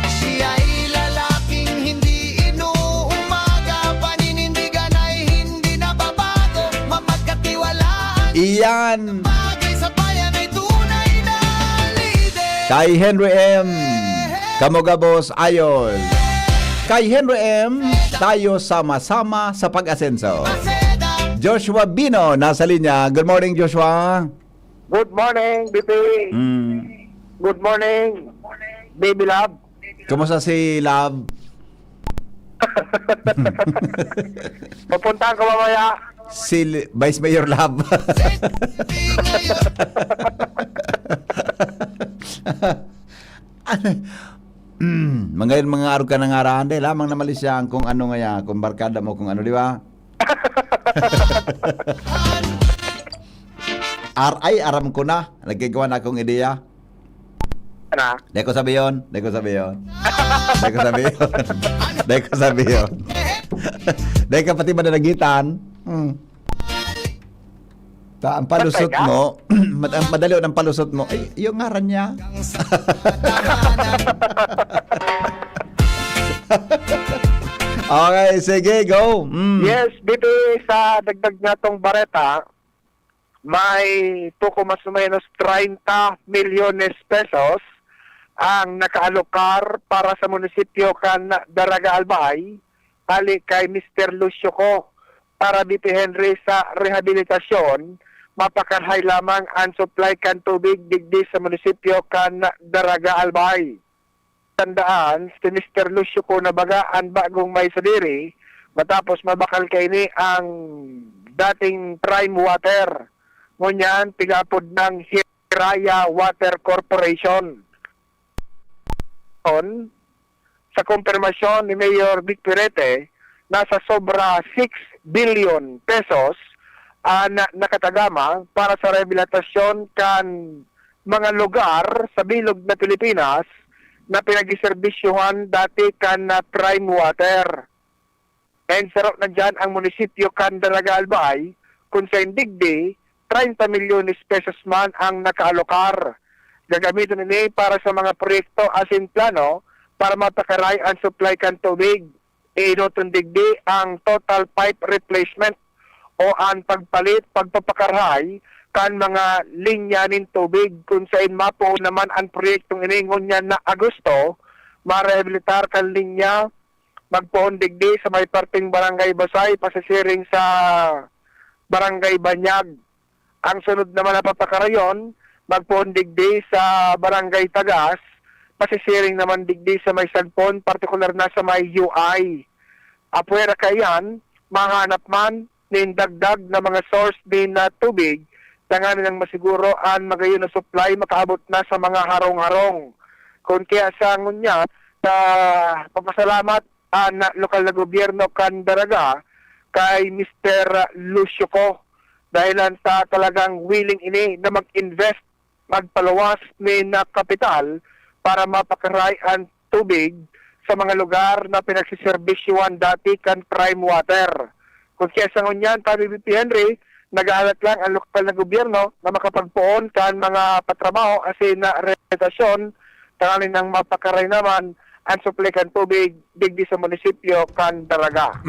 Siya'y lalaking hindi inuumaga, paninindigan ay hindi nababago, mapagkatiwalaan. Iyan. Bagay sa bayan ay tunay na lider. Kay Henry M. Kamugabos Ayos. Kay Henry M. Tayo sama-sama sa pag-asenso. Joshua Bino nasa linya. Good morning, Joshua. Good morning, BP. Good morning, baby love. Kumusta si Love? Pupuntahan ko mamaya. Si Vice Mayor Love. Mga araw ka nang arahan dahil lamang na malisyan kung ano nga kung barkada mo kung ano, di ba? Aram ko na. Nagkigawa na akong ideya. Na? Dahil ko sabi yun. Dahil ka pati mananagitan. Ang palusot mo, madali ang palusot mo, ay, yung ngaran niya. Okay, sige, go. Yes, BP, sa dagdag na tong bareta, may tuko mas o menos 30 milyones pesos ang nakaalokar para sa munisipyo kan Daraga Albay, hali kay Mr. Lucio ko para BP Henry sa rehabilitasyon, mapakarhay lamang ang supply kan tubig digdi sa munisipyo kan Daraga Albay. Tandaan, si Mr. Lucio ko na bagaan bagong may sadiri, matapos mabakal kay ni ang dating Prime Water. Ngunyan, pigapod ng Hiraya Water Corporation. Sa kumpirmasyon ni Mayor Vic Pirete, nasa sobra 6 billion pesos na nakatagama para sa rehabilitasyon kan mga lugar sa bilog na Pilipinas na pinag-iserbisyuhan dati kan Prime Water. And sarap na dyan ang munisipyo kan Daraga Albay kung sa indigdi 30 milyones pesos man ang nakaalokar. Gagamitin ni para sa mga proyekto asin plano para mapakaray ang supply kan tubig. Inutundigdi ang total pipe replacement o ang pagpalit, pagpapakarhay kan mga linya nin tubig kung saan mapo naman ang proyektong iningon niya na Agosto, marehabilitar kan linya, magpoon digdi sa may parting Barangay Basay, pasasiring sa Barangay Banyag. Ang sunod naman na papakarayon, magpoon digdi sa Barangay Tagas, pasisiring naman digdi sa may Sagpon, partikular na sa may UI. Apuera kayan, mahanap man nin dagdag na mga source din na tubig tanganin ng masiguro ang magayon na supply makaabot na sa mga harong-harong. Kung kaya sa ngunya, sa papasalamat na lokal na gobyerno kan Daraga kay Mr. Lucio Ko dahilan sa talagang willing ini na mag-invest, magpalawas ni na kapital para mapakaray ang tubig sa mga lugar na pinagsiservisyoan dati kan prime water. Kung kaya sa ngunyan, tabi BP Henry, nag-aalat lang ang lokal na gobyerno na makapagpuon kan mga patrabaho kasi na retasyon tanganin ng mapakaray naman ang supply kan tubig digdi sa munisipyo kan Daraga.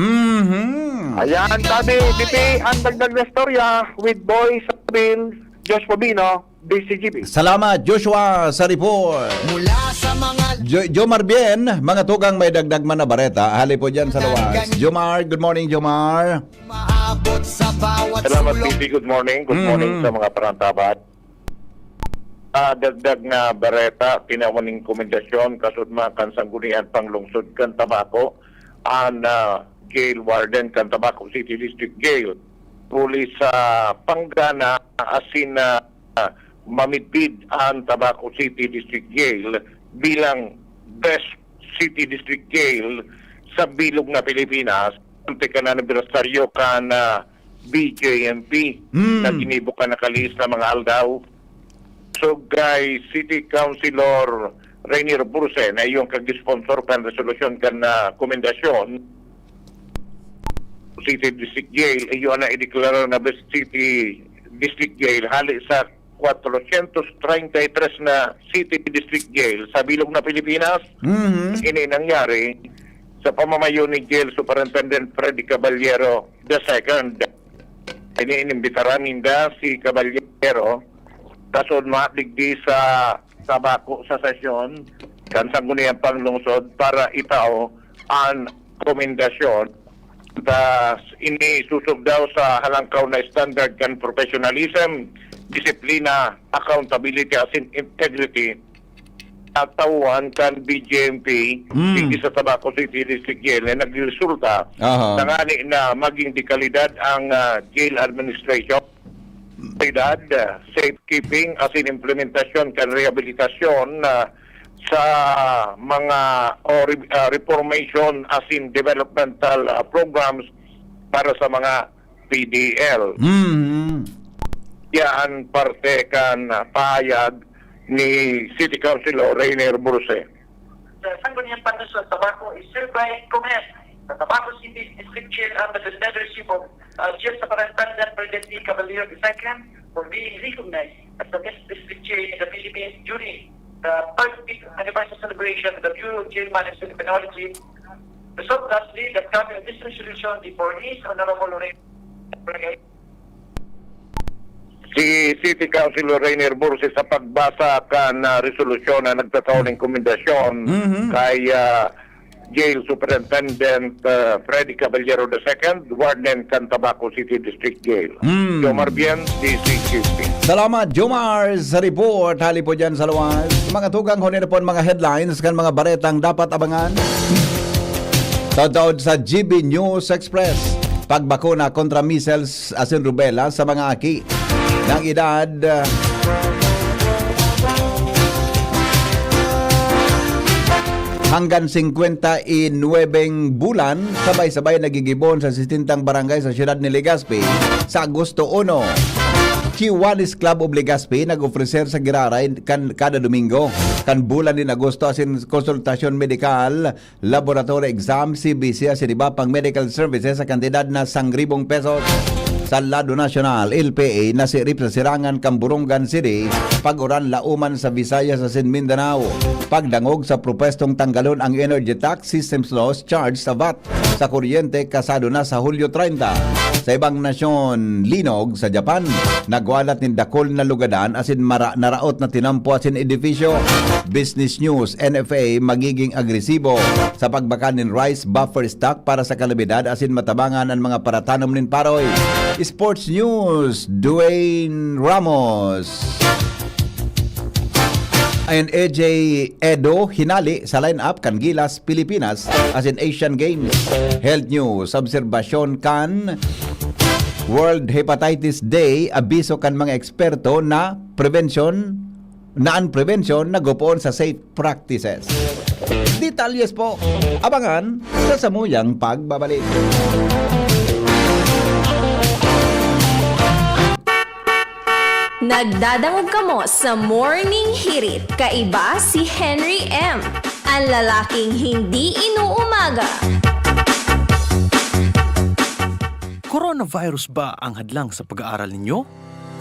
Ayan, tabi BP ang dagdag na storya with Boy Sabil, Josh Pabino, BCGB. Salamat Joshua sa report. Mula sa mga Jomar Bien, mga tugang may dagdag man na bareta, hali po dyan sa luwas. Jomar, good morning Jomar. maabot sa bawat Salamat, sulok. TV. Good morning. Good morning sa mga parantabat. Dagdag na bareta, pinawaning komendasyon kasud mga kansanggunian panglungsod kan Tabaco ang jail warden kan Tabaco City District Jail. Puli sa panggana asin na mamipid ang Tabaco City District Jail bilang best city district jail sa bilog na Pilipinas. Ante ka na anibersaryo ka na BJMP na ginibok ka na kalis na mga aldaw. So guys, City Councilor Rainier Burse na iyong kag-sponsor kan resolusyon kan na komendasyon City District Jail, iyo na ideklara na best city district jail hali sa 433 na city district jail sa bilog na Pilipinas. Ini nangyari sa pamamayo ni Jail Superintendent Freddy Caballero II. Ini inimbitaran ninda si Caballero kasod matigdi sa Tabaco sa sesyon kan sangguniang panglungsod para itao ang komendasyon. Tas ini susog daw sa halangkaw na standard kan professionalism, disiplina, accountability as in integrity at tauhan kan BJMP hindi sa Tabaco City District Jail na nagresulta tangani na maging dekalidad ang jail administration, kalidad, safekeeping as in implementasyon kan rehabilitasyon sa mga reformation as in developmental programs para sa mga PDL. Yan parte kan pahayag ni City Councilor Rainier Burse. The sangguniang panlungsod Tabaco is hereby commend the Tabaco City District Jail under the leadership of Jail Superintendent Freddy Caballero II for being recognized as the best district jail in the Philippines during the 30th anniversary celebration of the Bureau of Jail Management and Technology. Resolved lastly that copy of this resolution before his Honorable Rainier Si City Councilor Rainier Burse sa pagbasa kan resolusyon na nagtataon ng komendasyon kay Jail Superintendent Freddy Caballero II, Warden kan Tabaco City District Jail. Jomar Bien, DCQP. Salamat Jomar sa report, hali po dyan sa luwas. Mga tugang hunin na po mga headlines kan mga baretang dapat abangan. Taod sa GB News Express, pagbakuna kontra measles asin rubella sa mga aki ng edad hanggang 59 bulan, sabay-sabay nagigibon sa sistintang barangay sa siyudad ni Legazpi sa Agosto 1. Kiwanis Club of Legazpi nag-ofrecer sa giraray kada Domingo kan bulan din Agosto asin konsultasyon medikal, laboratory exam, CBC asin iba pang medical services sa kantidad na 1,000 pesos. Sa lado nasyonal, LPA nasirip sa Sirangan, Camburungan City, pag-uran lauman sa Visayas sa Mindanao, pagdangog sa propestong tanggalon ang energy tax systems laws charge sa VAT sa kuryente kasado na sa Hulyo 30. Sa ibang nasyon, linog sa Japan, nagwalat ni dakol na lugadan asin naraot na tinampo asin edifisyo. Business News, NFA magiging agresibo sa pagbakan ng rice buffer stock para sa kalabidad asin matabangan ang mga paratanom nin paroy. Sports News, Dwayne Ramos and AJ Edo hinali sa line-up kan Gilas, Pilipinas as in Asian Games. Health News, obserbasyon kan World Hepatitis Day, abiso kan mga eksperto na prevention na gupoon sa safe practices. Detalyes po, abangan sa samuyang pagbabalik. Nagdadangog kamo sa Morning Hirit. Kaiba si Henry M. Ang lalaking hindi inuumaga. Coronavirus ba ang hadlang sa pag-aaral ninyo?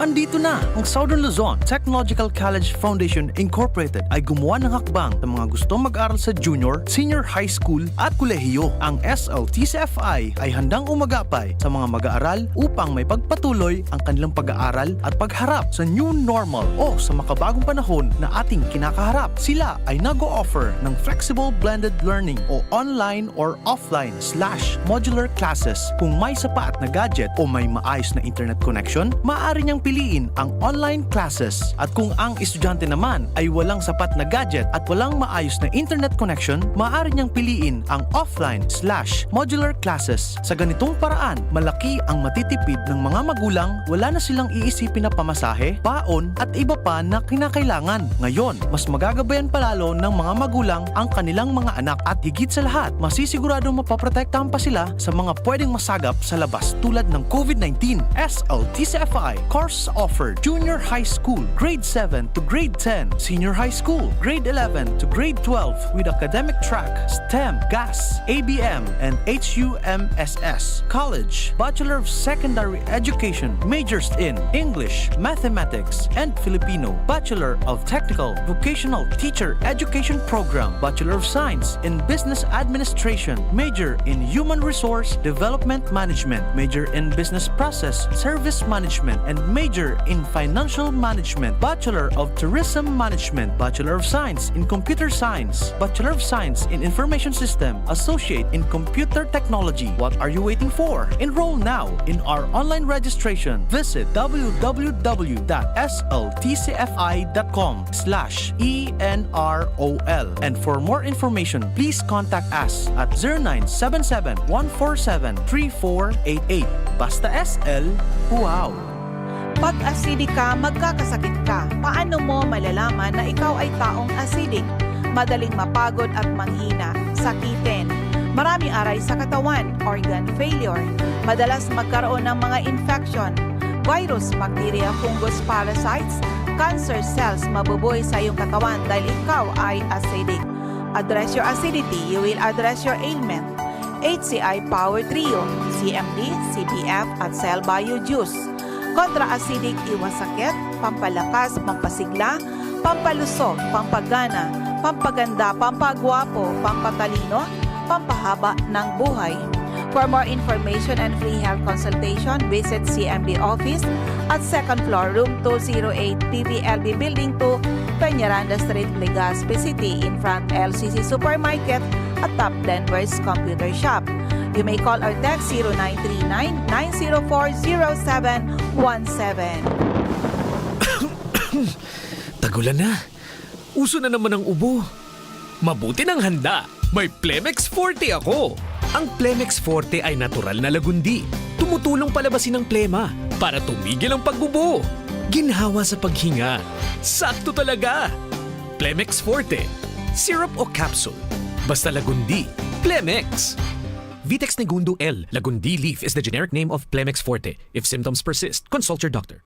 Andito na ang Southern Luzon Technological College Foundation Incorporated ay gumawa ng hakbang sa mga gustong mag-aral sa junior, senior high school at kolehiyo. Ang SLTCFI ay handang umagapay sa mga mag-aaral upang may pagpatuloy ang kanilang pag-aaral at pagharap sa new normal o sa makabagong panahon na ating kinakaharap. Sila ay nag-o-offer ng flexible blended learning o online or offline/modular classes. Kung may sapat na gadget o may maayos na internet connection, maaari niyang piliin ang online classes. At kung ang estudyante naman ay walang sapat na gadget at walang maayos na internet connection, maaari niyang piliin ang offline/modular classes. Sa ganitong paraan, malaki ang matitipid ng mga magulang, wala na silang iisipin na pamasahe, baon at iba pa na kinakailangan. Ngayon, mas magagabayan palalo ng mga magulang ang kanilang mga anak at higit sa lahat, masisiguradong mapaprotektahan pa sila sa mga pwedeng masagap sa labas tulad ng COVID-19. SLTCFI course offered junior high school, grade 7 to grade 10, senior high school, grade 11 to grade 12 with academic track, STEM, GAS, ABM, and HUMSS. College, Bachelor of Secondary Education, majors in English, Mathematics, and Filipino. Bachelor of Technical Vocational Teacher Education Program, Bachelor of Science in Business Administration, major in Human Resource Development Management, major in Business Process Service Management, and major in Financial Management, Bachelor of Tourism Management, Bachelor of Science in Computer Science, Bachelor of Science in Information System, Associate in Computer Technology. What are you waiting for? Enroll now in our online registration. Visit www.sltcfi.com/ENROL. And for more information, please contact us at 0977-147-3488. Basta SL, wow! Pag acidic ka, magkakasakit ka. Paano mo malalaman na ikaw ay taong acidic? Madaling mapagod at manghina, sakitin. Maraming aray sa katawan, organ failure. Madalas magkaroon ng mga infection, virus, bacteria, fungus, parasites, cancer cells mabubuhay sa iyong katawan dahil ikaw ay acidic. Address your acidity, you will address your ailment. HCI Power Trio, CMD, CPF at Cell Bio Juice. Kontra-acidic, iwas sakit, pampalakas, pampasigla, pampalusog, pampagana, pampaganda, pampagwapo, pampatalino, pampahaba ng buhay. For more information and free health consultation, visit CMD office at 2nd floor, room 208, PPLB Building 2, Peñaranda Street, Legazpi City, in front LCC Supermarket at Top Denver's Computer Shop. You may call or text 0939-904-0717. Tagulan na. Uso na naman ang ubo. Mabuti ng handa. May Plemex Forte ako. Ang Plemex Forte ay natural na lagundi. Tumutulong palabasin ang plema para tumigil ang pagbubo. Ginhawa sa paghinga. Sakto talaga. Plemex Forte. Syrup o capsule. Basta lagundi. Plemex. Vitex Negundo L. Lagundi leaf is the generic name of Plemex Forte. If symptoms persist, consult your doctor.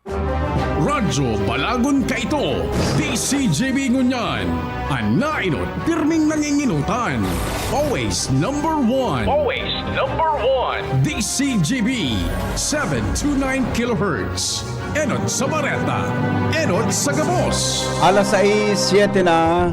Radyo Balagon Kaito, DCJB Ngunyan, Anainot, pirming nanginginutan. Always number one. Always number one. DCJB, 729 kHz. Enot sa Bareta, Enot sa Gabos. Alas 6:07 na.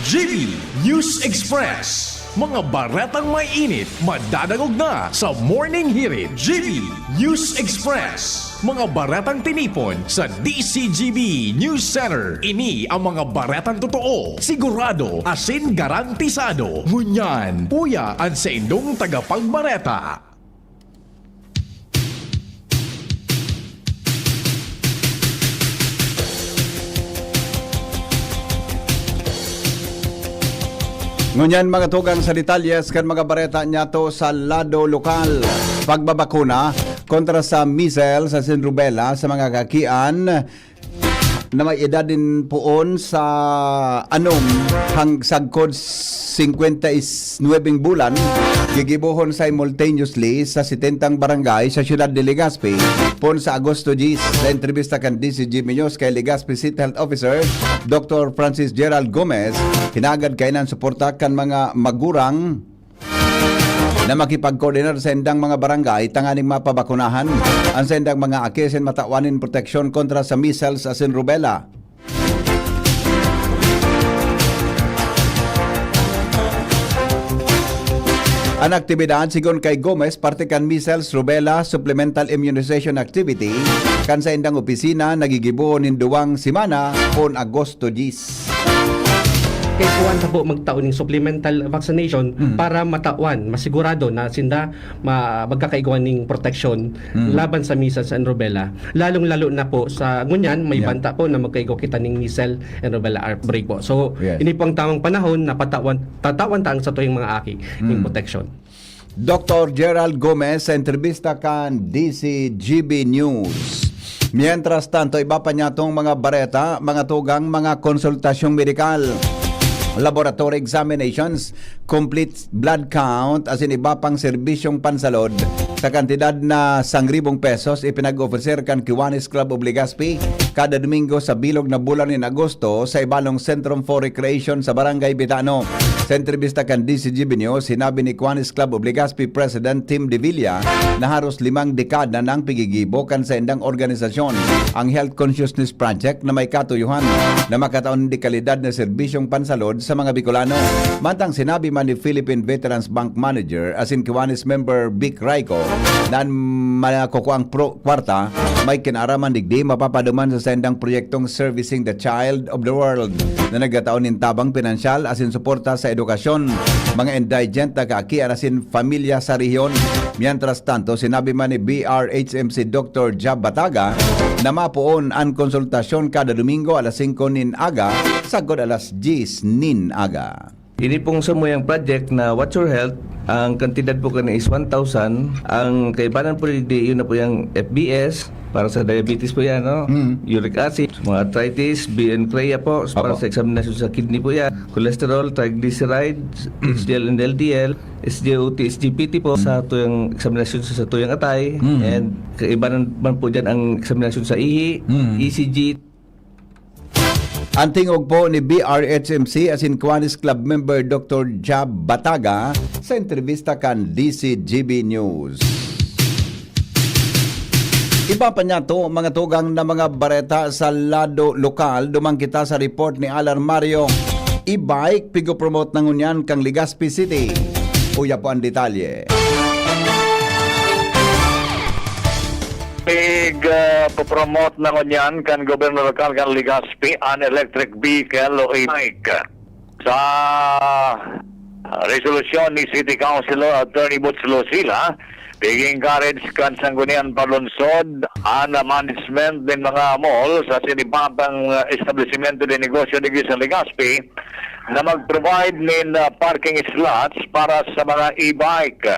GB News Express. Mga baretang may init, madadagog na sa Morning Hirit. GB News Express. Mga baretang tinipon sa DCGB News Center. Ini ang mga baretang totoo, sigurado, asin garantisado. Ngunyan, puya ang sa indong tagapagbareta. Ngunyan mga tugang sa detalyes kan mga bareta niya to sa lado lokal. Pagbabakuna, kontra sa measles sa rubella sa mga kakian na may edad din poon sa sagkod 59 bulan gigibuhon simultaneously sa 70 barangay sa siyudad de Legazpi pon sa Agosto 10. Sa entrevista kan DCG Muñoz kay Legazpi City Health Officer Dr. Francis Gerald Gomez, hinagad kay ng suporta kan mga magurang na makipag-coordinar sa endang mga barangay tanganing mapabakunahan ang sa endang mga akisen matawanin proteksyon kontra sa measles as in rubella. Ang aktibidad sigon kay Gomez parte kan measles rubella supplemental immunization activity kan sa endang opisina nagigibuon in 2 semana on Agosto 10. Kay kuwan sa po magtaon ng supplemental vaccination para matawan, masigurado na sinda magkakaiguan ng protection laban sa measles and rubella. Lalong-lalo na po sa ngunyan, may banta po na magkaigo kita ng measles and rubella outbreak po. So, ini po ang tamang panahon na tatawan taang sa tuwing mga aki ng protection. Dr. Gerald Gomez sa entrevista kan DCGB News. Mientras tanto, iba pa niya itong mga bareta, mga tugang, mga konsultasyong medikal, laboratory examinations, complete blood count, as in iba pang serbisyong pansalod sa kantidad na 1,000 pesos ipinag-officer kan Kiwanis Club of Legazpi kada Domingo sa bilog na bulan ni Agosto sa ibalong Centrum for Recreation sa Barangay Bitano. Sa entrevista kan DCGB News, sinabi ni Kiwanis Club of Legazpi President Tim De Villa na halos 5 dekada na ang pigigibo kan sa endang organisasyon ang Health Consciousness Project na may katuyuhan na makataon di kalidad na serbisyong pansalod sa mga Bicolano. Mantang sinabi man ni Philippine Veterans Bank Manager as in Kiwanis member Vic Raico na makukuang kwarta may kinaraman digdi mapapaduman sa sendang proyektong Servicing the Child of the World na nagataon in tabang pinansyal as in suporta sa edukasyon mga indigent na kaakian as in familia sa rehiyon. Mientras tanto, sinabi man ni BRHMC Dr. Jab Bataga na mapuon ang konsultasyon kada Domingo alas 5 nin aga sagod alas 10 nin aga. Ini pong sumuyang project na What's Your Health, ang kantidad po kanina is 1,000. Ang kaibanan po yun na po yung FBS, para sa diabetes po yan, no? Uric acid, mga arthritis, BN-CREA po, para sa examination sa kidney po yan. Cholesterol, triglycerides, HDL and LDL, SGOT, SGPT po sa tuyang examination sa tuyang atay. And kaibanan man po dyan ang examination sa ihi, ECG. Ang tingog po ni BRHMC as in Kiwanis Club member Dr. Jab Bataga sa entrevista kan DCGB News. Iba pa niya to mga tugang na mga bareta sa lado lokal. Dumang kita sa report ni Alan Mario. E-bike pigo-promote ng unyan kang Legazpi City. Uya po ang detalye. Popromote na kunyan kan Gobyerno Lokal kan Legazpi an electric vehicle o e-bike. Sa resolusyon ni City Councilor Attorney Butch Lucila, encourage kan sanggunian palunsod an management din mga mall sa sinibabang establishmento de negosyo de sa Legazpi na mag-provide nin parking slots para sa mga e-bike.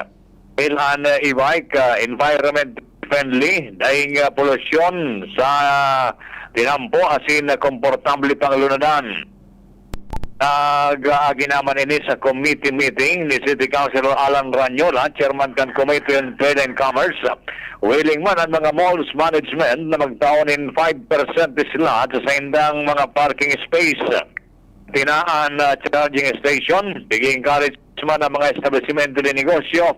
Ilan e-bike environment friendly dahil polusyon sa tinampo asin komportable pang lunadan. Ginaman ini sa committee meeting ni City Councilor Alan Ranyola, Chairman kan Committee on Trade and Commerce. Willing man ang mga malls management na magtaonin 5% slot sa indang mga parking space. Tinaan charging station, encourage man ang mga establishmento de negosyo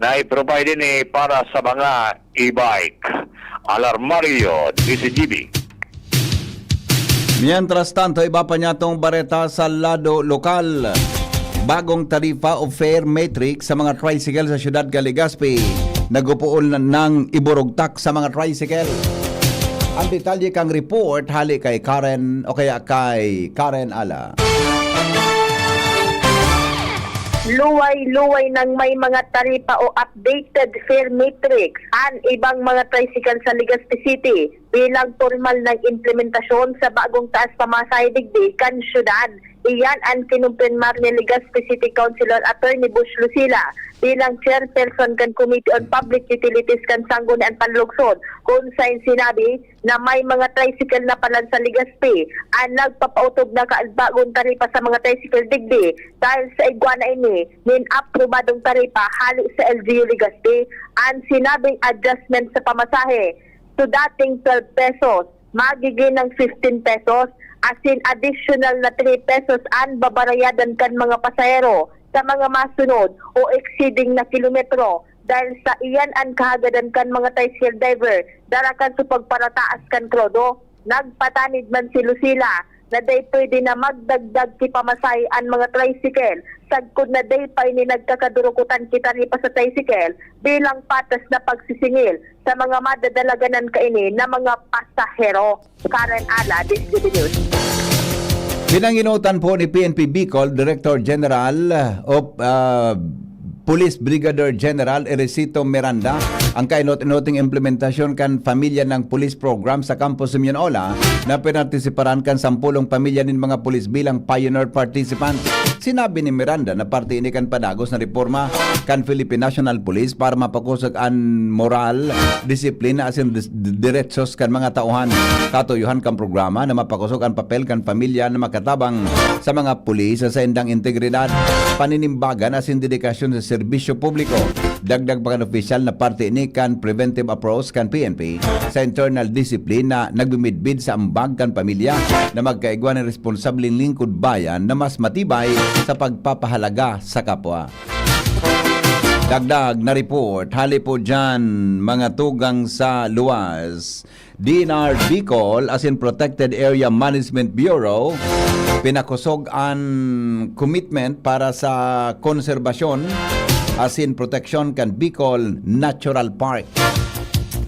na i-provide ni para sa mga e-bike. Alarmario, DCGB. Mientras tanto, iba pa niya itong bareta sa lado lokal. Bagong tarifa o fare matrix sa mga tricycle sa siyudad Legazpi. Nagupuon ng iburugtak sa mga tricycle. Ang detalye kang report hali kay Karen o kaya kay Karen Ala. Luway-luway nang may mga taripa o updated fare matrix ang ibang mga tricycle sa Legazpi City bilang formal ng implementasyon sa bagong taas pamasahe digdi kan syudad. Iyan ang kinumpirmar ni Legazpi City Councilor Attorney Bush Lucila bilang chairperson kan Committee on Public Utilities kan Sangguniang Panlugsod, kung saan sinabi na may mga tricycle na palan sa Legazpi ang nagpapautog na kaalbagon taripa sa mga tricycle digdi dahil sa iguana ini nin aprobadong taripa hali sa LGU Legazpi ang sinabing adjustment sa pamasahe to dating 12 pesos magiging ng 15 pesos as in additional na 3 pesos ang babarayadan kan mga pasahero sa mga masunod o exceeding na kilometro dahil sa iyan ang kahagadan kan mga tricycle driver darakan sa pagparataas kan krodo. Nagpatanid man si Lucila na day pwede na magdagdag ki pamasay ang mga tricycle sagkod na day pa ini nagkakadurukutan kita ni pa sa tricycle bilang patas na pagsisingil sa mga madadalaganan kaini na mga pasahero. Karen Ala, DCTV News. Pinanginutan po ni PNP Bicol Director General of Police Brigadier General Eresito Miranda ang kainot-inoting implementasyon kan pamilya ng police program sa Campus Simeon-Ola na pinartisiparan kan 10 pamilya nin mga pulis bilang pioneer participants. Sinabi ni Miranda na parte ini kan padagos na reforma kan Philippine National Police para mapakusag ang moral, disiplina asin diretsos kan mga tauhan. Katuyuhan kan programa na mapakusog ang papel kan pamilya na makatabang sa mga pulis sa indang integridad, paninimbagan asin dedikasyon sa serbisyo publiko. Dagdag pa kan opisyal na parte ini kan preventive approach kan PNP sa internal discipline na nagbimidbid sa ambag kan pamilya na magkaigwa ng responsableng lingkod bayan na mas matibay sa pagpapahalaga sa kapwa. Dagdag na report, hali po dyan mga tugang sa luwas. DNR Bicol as in Protected Area Management Bureau pinakusog ang commitment para sa konserbasyon as in protection kan Bicol Natural Park.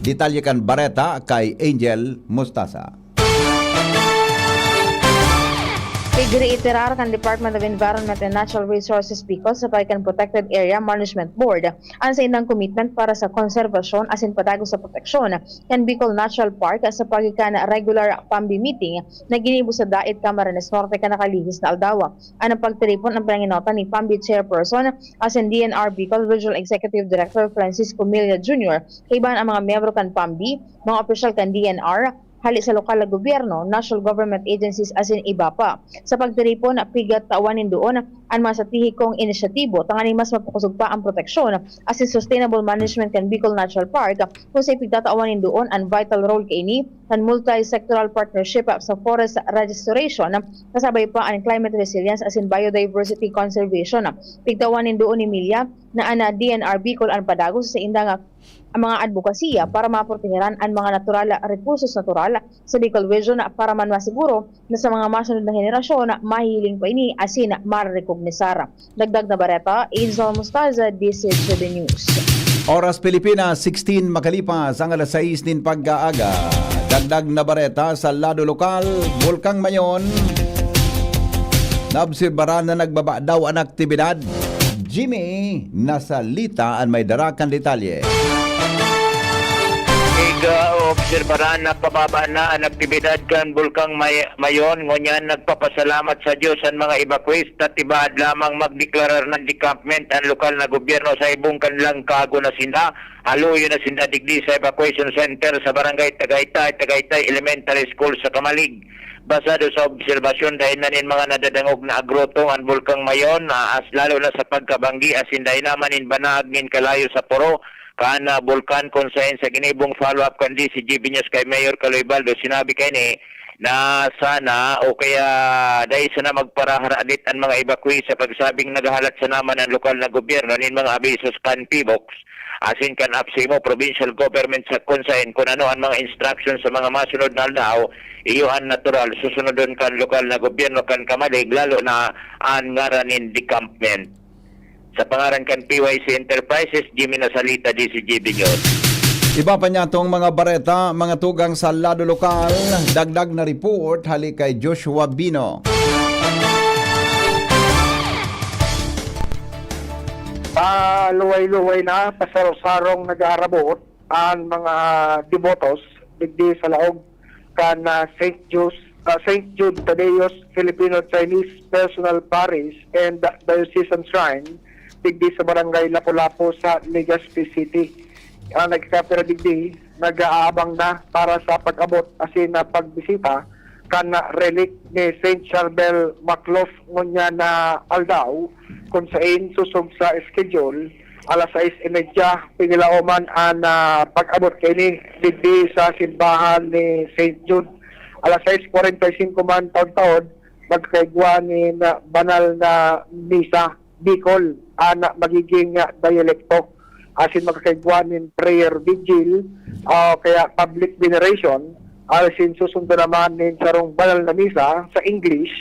Detalye kan Bareta kay Angel Mustasa. Igreiterar kan Department of Environment and Natural Resources Bicol sa Paikan Protected Area Management Board ang sa indang commitment para sa konserbasyon asin padagos sa proteksyon kan Bicol Natural Park sa pagikan regular PAMBI meeting na ginibo sa Dait Camarines Norte ka nakalihis na aldawa. Ang pagtiripon ang panginota ni PAMBI Chairperson asin DNR Bicol Regional Executive Director Francisco Milia Jr. Kaibahan ang mga miyembro kan PAMBI, mga opisyal kan DNR, hali sa lokal na gobyerno, national government agencies asin iba pa. Sa pagtiripon, pigat tawanin doon ang mga satihikong inisyatibo tangani mas mapakusog pa ang proteksyon asin sustainable management kan Bicol Natural Park kung sa ipigtatawanin doon ang vital role kaini kan multi-sectoral partnership sa forest restoration kasabay pa ang climate resilience asin biodiversity conservation. Pigtawanin doon ni Milia na ana DNR Bicol ang padagos sa indang ang mga advokasya para maproteheran ang mga natural recursos natural sa Bicol Region para man masiguro na sa mga masunod na henerasyon mahiling pa ini asin marerekognisar. Dagdag na Bareta, Angel Mustaza, DCTV News. Oras Pilipinas, 16 makalipas ang alas 6 nin pag-aaga. Dagdag na Bareta sa lado lokal, Bulkang Mayon. Naobserbaran na nagbaba daw ang aktibidad. Jimmy, nasa Lita ang may darakan detalye. Obserbaran na pababa na ang aktibidad kan Bulkang Mayon, ngunyan nagpapasalamat sa Diyos ang mga evacuees na tibad lamang magdeklarar ng decampment ang lokal na gobyerno sa ibong kanilang kago na sinda. Haluyo na sinda digdi sa evacuation center sa barangay Tagaytay Elementary School sa Kamalig. Basado sa obserbasyon dahil na nin mga nadadangog na agrotong ang Bulkang Mayon as lalo na sa pagkabanggi as hinday naman in banag nin kalayo sa Poro kana Bulkan kung saan sa ginibong follow-up kandi si GB News kay Mayor Caloy Baldo sinabi kay ni na sana o kaya dahil sana magparaharadit ang mga evacuees sa pagsabing naghahalat sa naman ang lokal na gobyerno nin mga abisos kan PBOX asin kan APSIMO provincial government sa konsain kung ano ang mga instructions sa mga masunod na aldaw iyo ang natural susunodon kan lokal na gobyerno kan Kamalig lalo na ang ngaranin decampment. Sa pangaran kan PYC Enterprises, Jimmy Nasalita, DCGB News. Iba pa niya itong mga Bareta, mga tugang sa lado lokal. Dagdag na report, hali kay Joshua Bino. Luway-luway na, pasarong-sarong nag-aarabot ang mga debotos digdi sa laog kan St. Joe's St. Jude Tadeos Filipino-Chinese Personal Parish and Diocesan Shrine digdi sa barangay Lapu-Lapu sa Legazpi City. Ang nagkakapira digdi nag-aabang na para sa pag-abot asin na pagbisita kan relic ni St. Charbel Maclof ngunya na aldaw kung saan susog sa schedule alas 6:30 pigilauman ang pag-abot kay ni digdi sa simbahan ni St. Jude. Alas 6:45 man taon-taon magkaigwa ni na banal na misa Bicol na magiging dialekto asin magkaigwa ni prayer vigil kaya public veneration asin susundo naman ni sarong banal na misa sa English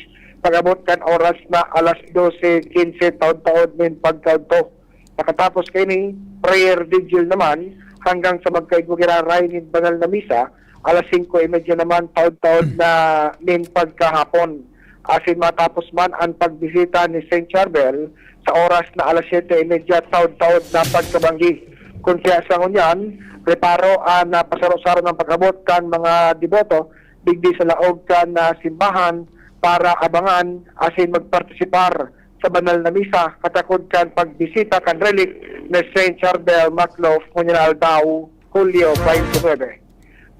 pag-abot kan oras na alas 12:15 taon-taon nin pagkanto. Nakatapos kay ni prayer vigil naman hanggang sa magkaigwa giraray ni banal na misa alas 5:30 naman taon-taon na nin pagkahapon. Asin matapos man ang pagbisita ni St. Charbel sa oras na alas 7:30 taon-taon na pagkabanggi. Kung kaya sa ngunyan, preparo na pasaro-saro ng pag-abot kan mga deboto digdi sa laog kan na simbahan para abangan asin magpartisipar sa banal na misa katakod kan pagbisita kan relic ni St. Charbel Maclof ngunyan aldaw Hulyo 29.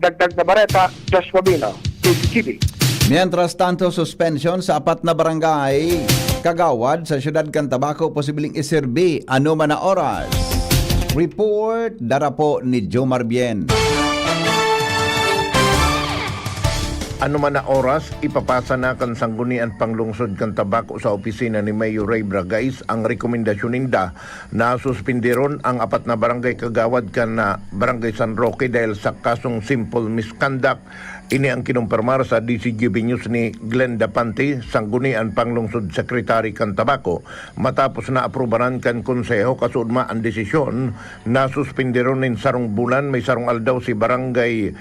Dagdag na bareta, Joshua Bino, TVTV. Mientras tanto, suspension sa 4 na barangay kagawad sa siyudad kan Tabaco posibleng iserbi ano man na oras. Report dara po ni Jomar Bien. Ano man na oras, ipapasa na kan sanggunian panglungsod kan Tabaco sa opisina ni Mayor Ray Bragais ang rekomendasyon ninda na suspindiron ang 4 na barangay kagawad kan na Barangay San Roque dahil sa kasong simple misconduct. Ini ang kinumpirmar sa DCGB News ni Glenn Dapante, sanggunian panglungsod Secretary kan Tabaco, matapos na aprubaran kan konseho kasudma ang desisyon na suspindiron nin sarong bulan may sarong aldaw si Barangay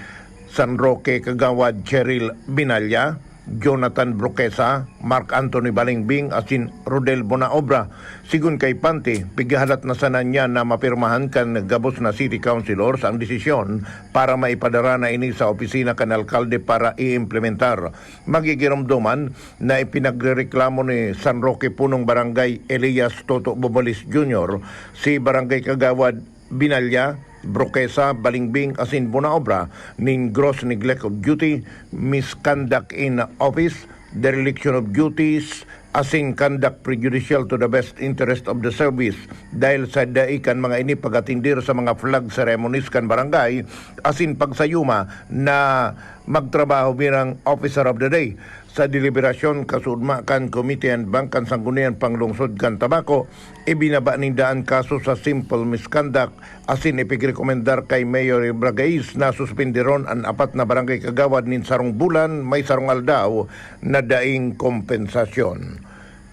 San Roque kagawad Cheryl Binalya, Jonathan Broquesa, Mark Anthony Balingbing asin Rodel Bonaobra. Sigun kay Pante, pigahalat na sana niya na mapirmahan kan gabos na city councilors ang desisyon para maipadara na ini sa opisina kan alkalde para i-implementar. Magigiromdoman na ipinagreklamo ni San Roque punong barangay Elias Toto Bobolis Jr. si Barangay Kagawad Binalya, Broquesa, Balingbing asin Bonaobra ning gross neglect of duty, misconduct in office, dereliction of duties, asin conduct prejudicial to the best interest of the service dahil sa daikan mga ini pagatindir sa mga flag ceremonies kan barangay asin pagsayuma na magtrabaho bilang officer of the day. Sa deliberasyon kasudma kan Committee and Bank kan sanggunian panglungsod kan Tabaco, ibinaba nindaan kaso sa simple misconduct asin ipigrekomendar kay Mayor Bragais na suspindiron ang 4 na barangay kagawad nin sarong bulan may sarong aldaw na daing kompensasyon.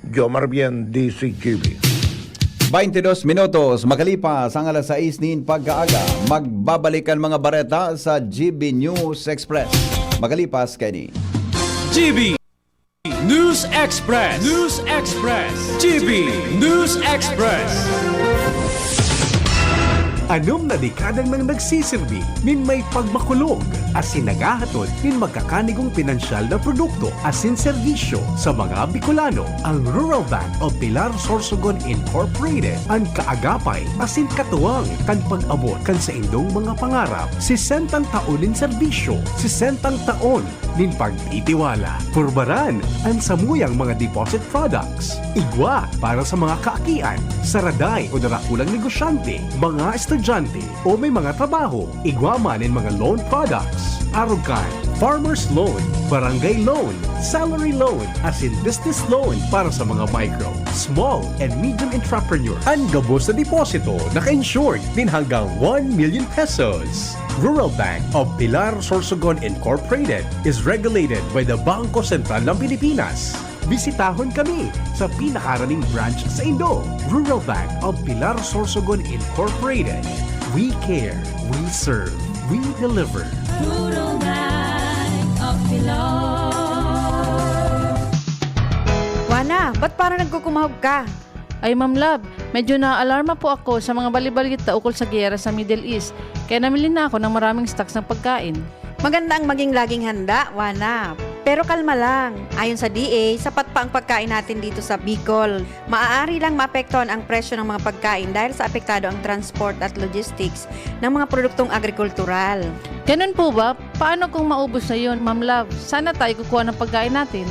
Jomar Bien, DCGB. 22 minutos makalipas ang alas 6 nin pagkaaga. Magbabalikan mga bareta sa GB News Express. Makalipas kay GB News Express. News Express. GB News Express. Anom na dekadang nang nagsisilbi min may pagmakulog asin nagahatod min magkakanigong pinansyal na produkto asin serbisyo sa mga Bicolano. Ang Rural Bank of Pilar Sorsogon Incorporated ang kaagapay asin katuwang kan pag-abot kan sa indong mga pangarap. 60 taon nin serbisyo, 60 taon nin pagtitiwala. Purbaran ang samuyang mga deposit products. Igwa para sa mga kaakian, saraday o narakulang negosyante, mga estudyante o may mga trabaho. Igwa man in mga loan products. Arugan, farmer's loan, barangay loan, salary loan, as in business loan para sa mga micro, small, and medium entrepreneur. Ang gabos na deposito naka-insured din hanggang 1 million pesos. Rural Bank of Pilar Sorsogon Incorporated is regulated by the Bangko Sentral ng Pilipinas. Bisitahon kami sa pinakaraning branch sa Indo. Rural Bank of Pilar Sorsogon Incorporated. We care, we serve, we deliver. Rural Bank of Pilar. Wana, ba't parang nagkukumahog ka? Ay, Ma'am Love, medyo na-alarma po ako sa mga balibalita ukol sa giyera sa Middle East. Kaya namili na ako ng maraming stocks ng pagkain. Maganda ang maging laging handa, Wana. Pero kalma lang. Ayon sa DA, sapat pa ang pagkain natin dito sa Bicol. Maaari lang maapektuhan ang presyo ng mga pagkain dahil sa apektado ang transport at logistics ng mga produktong agrikultural. Ganun po ba? Paano kung maubos na yun, Ma'am Love? Sana tayo kukuha ng pagkain natin.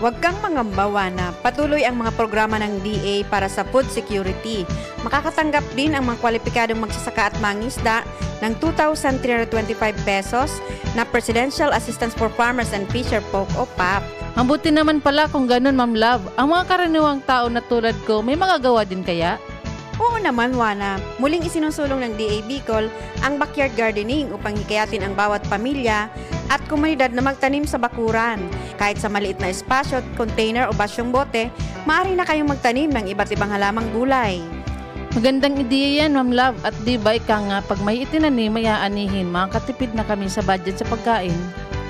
Huwag kang mangamba, na patuloy ang mga programa ng DA para sa food security. Makakatanggap din ang mga kwalipikadong magsasaka at mangisda ng 2,325 pesos na Presidential Assistance for Farmers and Fisher Folk o PAF. Mabuti naman pala kung ganun, Ma'am Love. Ang mga karaniwang tao na tulad ko, may magagawa din kaya? Oo naman, Wana. Muling isinusulong ng DA Bicol ang backyard gardening upang hikayatin ang bawat pamilya at komunidad na magtanim sa bakuran. Kahit sa maliit na espasyo, container o basyong bote, maaari na kayong magtanim ng iba't ibang halamang gulay. Magandang ideya yan, Ma'am Love. At di ba ika nga, pag may itinanim, may aanihin, makakatipid na kami sa budget sa pagkain.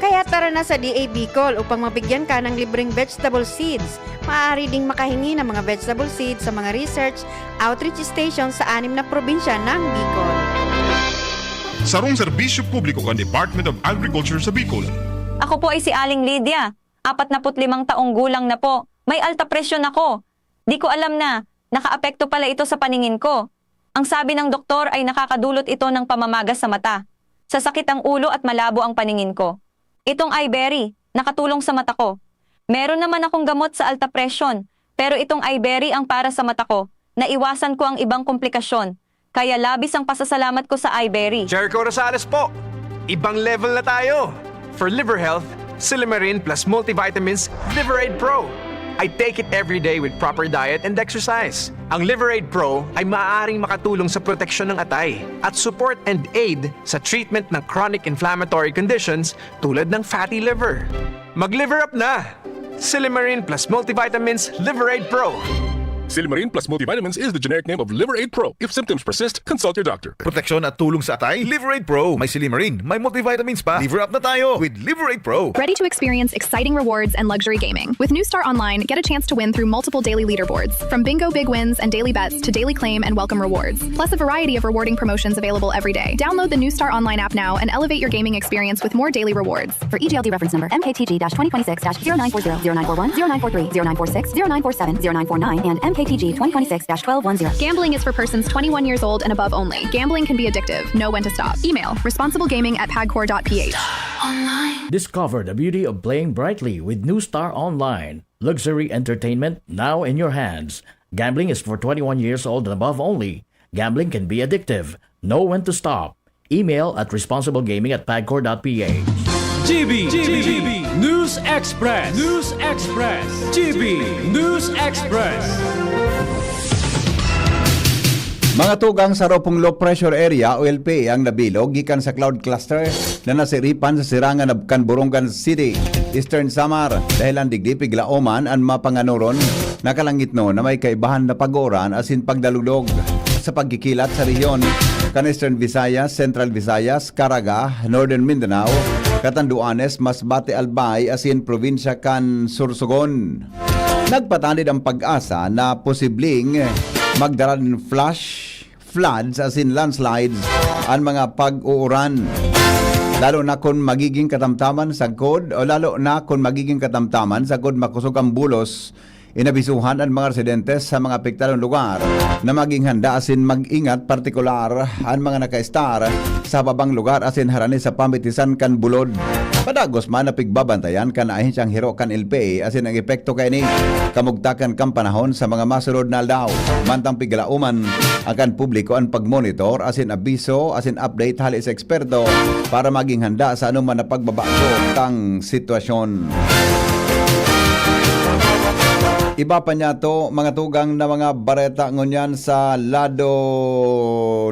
Kaya tara na sa DA Bicol upang mabigyan ka ng libreng vegetable seeds. Maaari ding makahingi ng mga vegetable seeds sa mga research outreach stations sa 6 na probinsya ng Bicol. Sarong serbisyo publiko kan Department of Agriculture sa Bicol. Ako po ay si Aling Lydia. 45 taong gulang na po. May alta presyon ako. Di ko alam na nakaapekto pala ito sa paningin ko. Ang sabi ng doktor ay nakakadulot ito ng pamamagas sa mata. Sasakit ang ulo at malabo ang paningin ko. Itong iBerry, nakatulong sa mata ko. Meron naman akong gamot sa alta presyon, pero itong iBerry ang para sa mata ko. Naiwasan ko ang ibang komplikasyon. Kaya labis ang pasasalamat ko sa iBerry. Jericho Rosales po. Ibang level na tayo. For liver health, Silimarin plus multivitamins Liverade Pro. I take it every day with proper diet and exercise. Ang Liverade Pro ay maaaring makatulong sa proteksyon ng atay at support and aid sa treatment ng chronic inflammatory conditions tulad ng fatty liver. Mag-liver up na! Silimarin plus multivitamins Liverade Pro. Silimarin plus multivitamins is the generic name of Liverade Pro. If symptoms persist, consult your doctor. Proteksyon at tulong sa atay, Liverade Pro. May Silimarin, may multivitamins pa. Liver up na tayo with Liverade Pro. Ready to experience exciting rewards and luxury gaming? With New Star Online, get a chance to win through multiple daily leaderboards, from bingo big wins and daily bets to daily claim and welcome rewards, plus a variety of rewarding promotions available every day. Download the New Star Online app now and elevate your gaming experience with more daily rewards. For EGLD reference number MKTG-2026-0940, 0941, 0943, 0946, 0947, 0949, and MKTG 2026-1210. Gambling is for persons 21 years old and above only. Gambling can be addictive. Know when to stop. Email responsiblegaming@pagcor.ph. Discover the beauty of playing brightly with New Star Online. Luxury entertainment now in your hands. Gambling is for 21 years old and above only. Gambling can be addictive. Know when to stop. Email at responsiblegaming@pagcor.ph. GB News Express. GB News Express. Mga tugang sa ropong low pressure area o LPA ang nabilog gikan sa cloud cluster na nasiripan sa sirangan ng Canborongan City, Eastern Samar. Dahil ang digdi piglaoman ang mapanganuron nakalangit no na may kaibahan na pagoran asin pagdalulog sa pagkikilat sa rehiyon kan Eastern Visayas, Central Visayas, Caraga, Northern Mindanao, Catanduanes, Masbate, Albay asin probinsya kan Sorsogon. Nagpatanid ang pag-asa na posibleng magdala ng flash floods as in landslides ang mga pag-uuran. Lalo na kung magiging katamtaman sa kod makusog ang bulos. Inabisuhan ang mga residentes sa mga apektadong lugar na maging handa asin mag-ingat, partikular ang mga naka-star sa babang lugar asin harani sa pamitisan kan bulod. Padagos man na pigbabantayan kan ahin siyang hiro kan LPA asin ang epekto kay ni kamugtakan kang panahon sa mga masunod na aldaw. Mantang piglauman akan publiko ang pagmonitor asin abiso asin update hali sa eksperto para maging handa sa anuman na pagbabago kang sitwasyon. Iba pa niya to, mga tugang na mga bareta ngunyan sa lado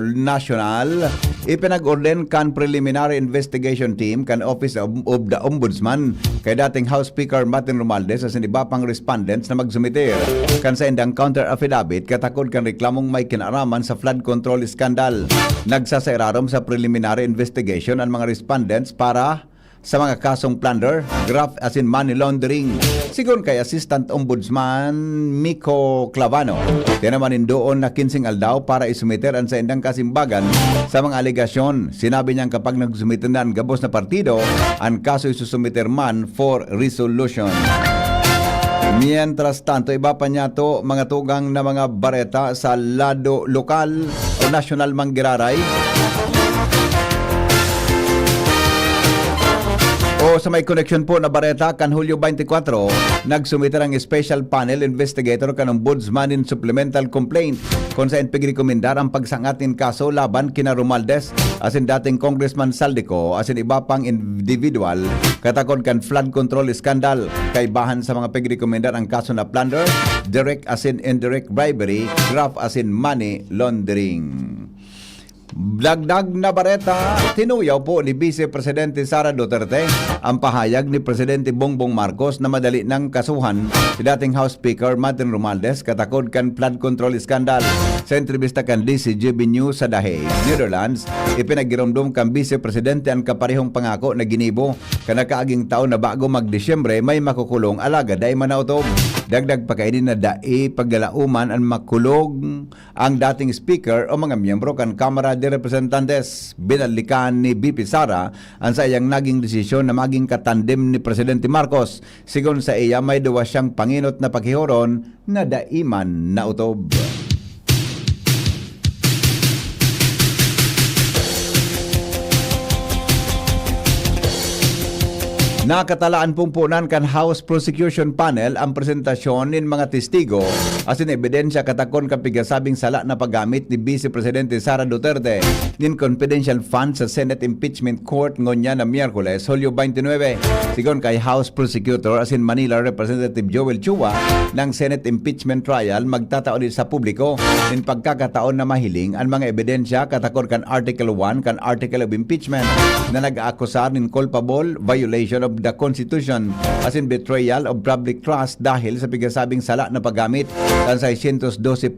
national. Ipinag-orden kan preliminary investigation team kan Office of the Ombudsman kay dating House Speaker Martin Romualdez as iba pang respondents na magsumitir kan sa indang counter affidavit katakod kan reklamong may kinaraman sa flood control scandal. Nagsasairarom sa preliminary investigation ang mga respondents para sa mga kasong plunder, graft as in money laundering. Sigon kay Assistant Ombudsman Miko Clavano, tinamanin doon na 15 aldaw para isumiter ang sa indang kasimbagan sa mga alegasyon. Sinabi niyang kapag nagsumiter na ang gabos na partido, ang kaso isusumiter man for resolution. Mientras tanto, iba pa niya to mga tugang na mga bareta sa lado lokal o national manggiraray. O sa may connection po na bareta kan Hulyo 24, nagsumiter ang special panel investigator kan ombudsman in supplemental complaint kung saan pigrekomendar ang pagsangatin kaso laban kina Romualdez asin dating Congressman Saldico asin iba pang individual katakod kan flood control scandal kay bahan sa mga pigrekomendar ang kaso na plunder, direct asin indirect bribery, graft asin money laundering. Dagdag na bareta, tinuyaw po ni Vice Presidente Sara Duterte ang pahayag ni Presidente Bongbong Marcos na madali ng kasuhan si dating House Speaker Martin Romualdez katakod kan flood control scandal. Sa entrevista kan DCGB News sa The Hague, Netherlands, ipinagiromdom kan Vice Presidente ang kaparehong pangako na ginibo kanakaaging taon na bago mag-Disyembre may makukulong alagad ay manautob. Dagdag pa kainin na dai paglalauman ang makulog ang dating Speaker o mga miyembro kan Kamara de Representantes. Binalikan ni BP Sara ang sa iyang naging desisyon na maging katandem ni Presidente Marcos. Sigon sa iya, may dawa siyang panginot na paghihoron na daiman na utob. Nakatalaan pumpunan kan House Prosecution Panel ang presentasyon ng mga testigo asin ebidensya katakon kapigasabing sala na paggamit ni Vice Presidente Sara Duterte ng confidential funds sa Senate Impeachment Court ngonya na Miyerkules, Hulyo 29. Sigon kay House Prosecutor asin Manila Representative Joel Chua ng Senate Impeachment Trial magtataon sa publiko ng pagkakataon na mahiling ang mga ebidensya katakon kan Article 1 kan Article of Impeachment na nag-akusar ng culpable violation of the Constitution as in betrayal of public trust dahil sa pigasabing sala na paggamit ng 612.5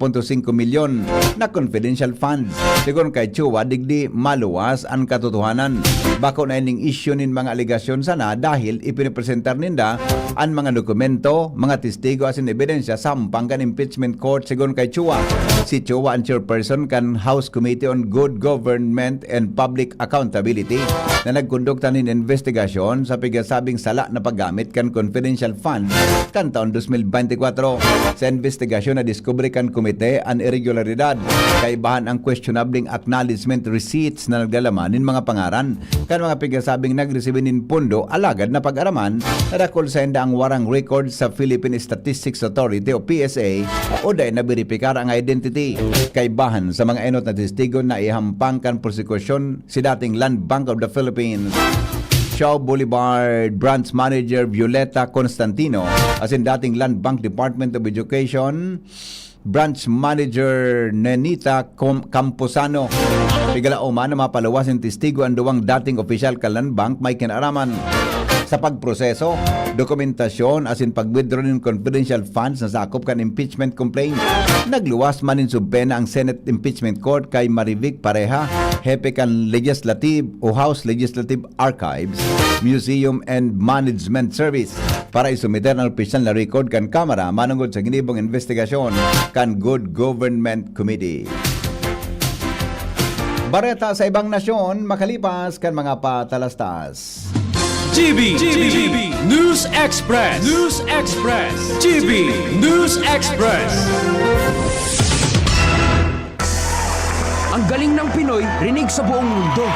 milyon na confidential funds. Sigon kay Chua, digdi maluwas ang katotohanan. Bako na ining issue nin mga aligasyon sana dahil ipinipresentar ninda ang mga dokumento, mga testigo as in ebidensya sampang kan impeachment court. Sigon kay Chua, si Chua ang chairperson kan House Committee on Good Government and Public Accountability na nagkondukta nin investigasyon sa pigasabing sala na paggamit kan confidential fund kan taon 2024. Sa investigasyon na diskubre kan komite ang irregularidad kay bahan ang questionabling acknowledgement receipts na naglalaman nin mga pangaran kan mga pigasabing nagresibe nin pondo alagad na pag-araman na dakol sa ang warang record sa Philippine Statistics Authority o PSA o dahil na beripikar ang identity kay bahan sa mga enot na testigo na ihampang kan prosekusyon si dating Land Bank of the Philippines. Shaw Boulevard Branch Manager Violeta Constantino as in dating Land Bank Department of Education Branch Manager Nenita Camposano. Pigalauma na mapalawas ng testigo ang duwang dating opisyal ka Land Bank may kinaraman sa pagproseso, dokumentasyon as in pag-withdraw ng confidential funds na sakop kan impeachment complaint. Nagluwas man in subpena ang Senate Impeachment Court kay Marivic Pareha, hepe kan Legislative o House Legislative Archives, Museum and Management Service para isumiter ang opisyal na record kan Kamara manungod sa ginibong investigasyon kan Good Government Committee. Bareta sa ibang nasyon makalipas kan mga patalastas. GB News Express. GB News Express. Ang galing ng Pinoy, rinig sa buong mundo.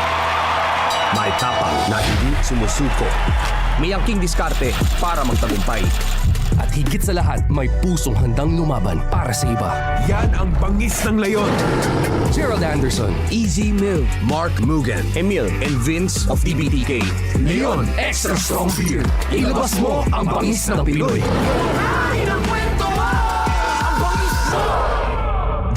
May tapang na hindi sumusuko. May angking diskarte para magtagumpay. At higit sa lahat, may pusong handang lumaban para sa iba. Yan ang bangis ng leyon. Gerald Anderson, Easy Mill, Mark Mugen, Emil, and Vince of TBTK. Leon Extra Strong Beer. Ilabas mo ang bangis ng Pinoy.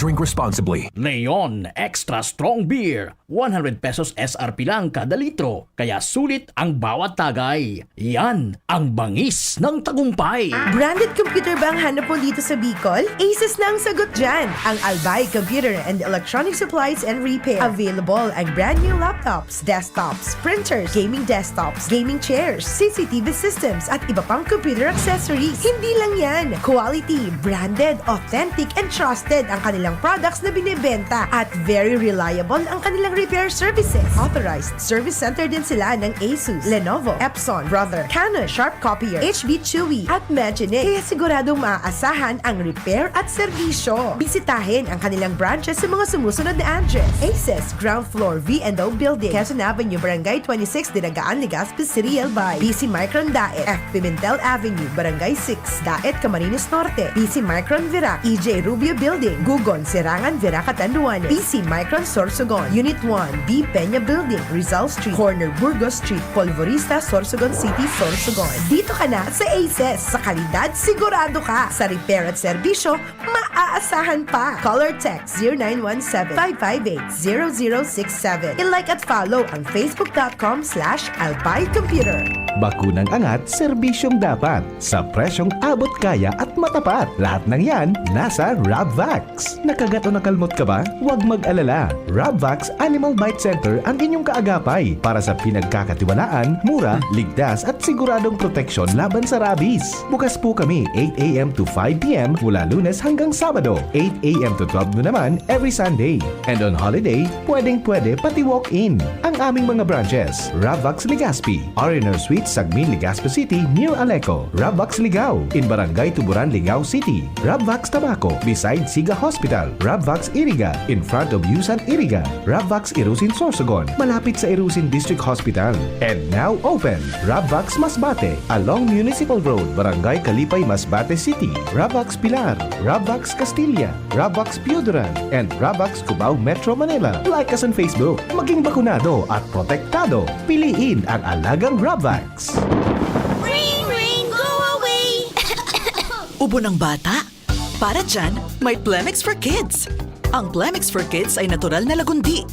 Drink responsibly. Leon Extra Strong Beer, 100 pesos SRP lang kada litro, kaya sulit ang bawat tagay. Yan ang bangis ng tagumpay. Branded computer ba ang hanap mo dito sa Bicol? Aces na ang sagot dyan. Ang Albay Computer and Electronic Supplies and Repair. Available ang brand new laptops, desktops, printers, gaming desktops, gaming chairs, CCTV systems, at iba pang computer accessories. Hindi lang yan. Quality, branded, authentic, and trusted ang kanilang products na binibenta at very reliable ang kanilang repair services. Authorized service center din sila ng Asus, Lenovo, Epson, Brother, Canon, Sharp Copier, HB Chewy, at Magic. Kaya siguradong maaasahan ang repair at serbisyo. Bisitahin ang kanilang branches sa mga sumusunod na address. Aces, ground floor, V&O Building, Quezon Avenue, Barangay 26, Dinagaan, Legazpi City, Albay. BC Micron Daet, F. Pimentel Avenue, Barangay 6, Daet, Camarines Norte. BC Micron Virac, EJ Rubio Building, Gugon, Sirangan, Virac, Catanduanes. BC Micron Sorsogon, Unit 1, B. Peña Building, Rizal Street, Corner Burgos Street, Polvorista, Sorsogon City, Sorsogon. Dito ka na sa Aces. Sa kalidad, sigurado ka. Sa repair at serbisyo, maaasahan pa. Call or text 0917-558-0067. I-like at follow ang facebook.com/albaycomputer. Bakunang angat, serbisyong dapat. Sa presyong abot kaya at matapat. Lahat ng yan, nasa Rabvax. Nakagat o nakalmot ka ba? Huwag mag-alala. Rabvax Animal Bite Center ang inyong kaagapay para sa pinagkakatiwalaan, mura, ligtas at siguradong proteksyon laban sa rabies. Bukas po kami 8 a.m. to 5 p.m. mula Lunes hanggang Sabado, 8 a.m. to 12 noon naman every Sunday. And on holiday, pwedeng-pwede pati walk-in. Ang aming mga branches, Rabvax Legazpi, R&R Suite Sagmin, Legazpi City near Aleco, Rabvax Ligao in Barangay Tuburan, Ligao City, Rabvax Tabaco beside Siga Hospital, Rabvax Iriga in front of Yusan Iriga, Rabvax Irusin Sorsogon malapit sa Irusin District Hospital, and now open Rabvax Masbate along Municipal Road, Barangay Kalipay, Masbate City, Rabvax Pilar, Rabvax Castilla, Rabvax Piuduran, and Rabvax Cubao Metro Manila. Like us on Facebook. Maging bakunado at protektado. Piliin ang alagang Rabvax. Ring, ring, go away! Ubo ng bata? Para dyan, may Plemix for Kids. Ang Plemix for Kids ay natural na lagundi.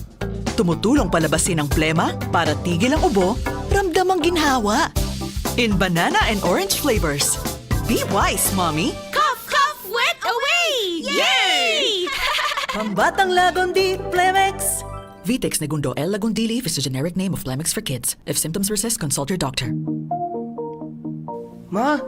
Tumutulong palabasin ang plema para tigil ang ubo, ramdam ang ginhawa. In banana and orange flavors. Be wise, Mommy! Cough, cough, wet away! Yay! Pambatang lagundi, Plemix! Vitex Negundo L. Lagundi Leaf is a generic name of Plemix for Kids. If symptoms persist, consult your doctor. Ma,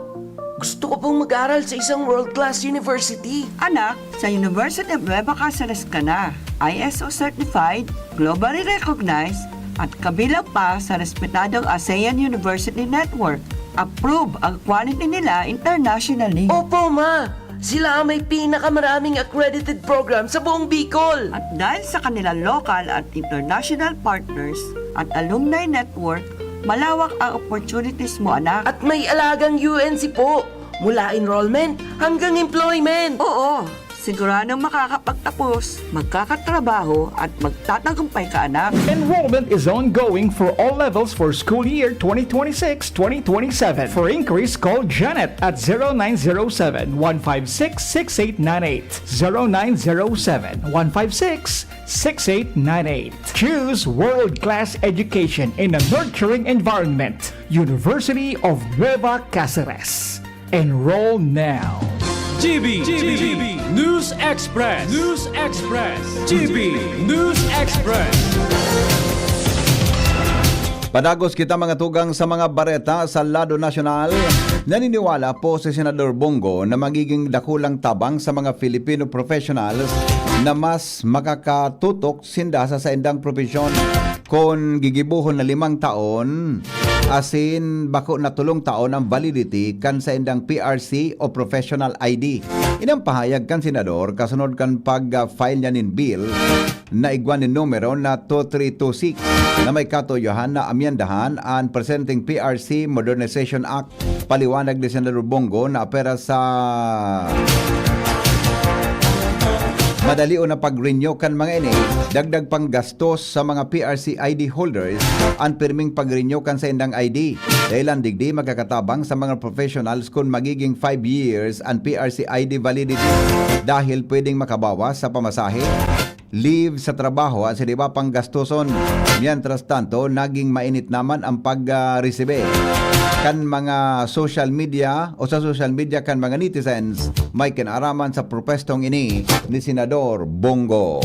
gusto ko pong mag-aral sa isang world-class university. Anak, sa University of Nueva Cáceres ka na. ISO certified, globally recognized, at kabilang pa sa respetadong ASEAN University Network. Approve ang quality nila internationally. Opo, Ma! Sila ang may pinakamaraming accredited program sa buong Bicol. At dahil sa kanilang local at international partners at alumni network, malawak ang opportunities mo, anak. At may alagang UNC po, mula enrollment hanggang employment. Oo, siguradong makakapagtapos, magkakatrabaho at magtatagumpay ka, anak. Enrollment is ongoing for all levels for school year 2026-2027. For inquiries, call Janet at 0907-156-6898. 0907-156-6898. Choose world-class education in a nurturing environment. University of Nueva Cáceres. Enroll now. GB News Express. GB News Express. Padagos kita mga tugang sa mga bareta sa lado nasyonal. Naniniwala po si Senador Bongo na magiging dakulang tabang sa mga Filipino professionals na mas makakatutok sinda sa indang profesyon kung gigibuhon na 5 taon asin bako na 3 taon ang validity kan sa indang PRC o professional ID. Inang pahayag kan senador kasunod kan pag-file niya nin bill na igwan nin numero na 2326 na may katuyohan na amyandahan ang presenting PRC Modernization Act. Paliwanag ni Senador Bongo na apera sa Madali o na pag-renew kan mga ini, dagdag pang gastos sa mga PRC ID holders ang pirming pag-renew kan sa indang ID. Dahilan digdi magkakatabang sa mga professionals kung magiging 5 years ang PRC ID validity dahil pwedeng makabawas sa pamasahe, leave sa trabaho at sa iba pang gastuson. Mientras tanto, naging mainit naman ang pag-resibe kan mga social media o sa social media kan mga netizens may kinaraman sa propestong ini ni Senador Bongo.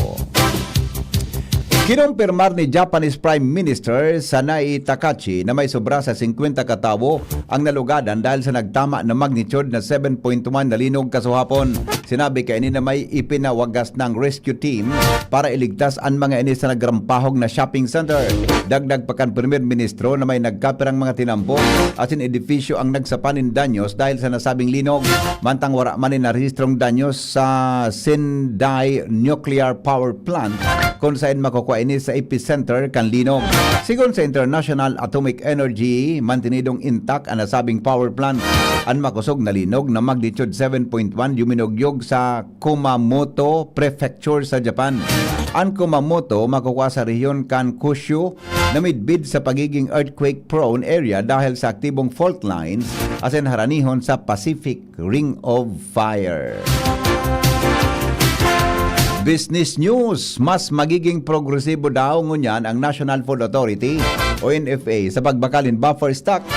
Kinumpirmar ni Japanese Prime Minister Sanae Takachi na may sobra sa 50 katao ang nalugadan dahil sa nagtama na magnitude na 7.1 na linog kasuhapon. Sinabi kay ini na may ipinawagas ng rescue team para iligtas ang mga ini sa nagrampahog na shopping center. Dagdag pa kan Premier Ministro na may nagkapirang mga tinambong asin edifisyo ang nagsapanin danyos dahil sa nasabing linog. Mantang wara man ni narehistrong danyos sa Sendai Nuclear Power Plant kung saan makukuha ini sa epicenter kan linog. Sigon sa International Atomic Energy, mantinidong intact ang nasabing power plant. Ang makusog na linog na magnitude 7.1 yuminugyog sa Kumamoto Prefecture sa Japan. Ang Kumamoto makukuha sa rehiyon kan Kyushu na midbid sa pagiging earthquake-prone area dahil sa aktibong fault lines asin haranihon sa Pacific Ring of Fire. Business news, mas magiging progresibo daw ngunyan ang National Food Authority o NFA sa pagbakalin buffer stock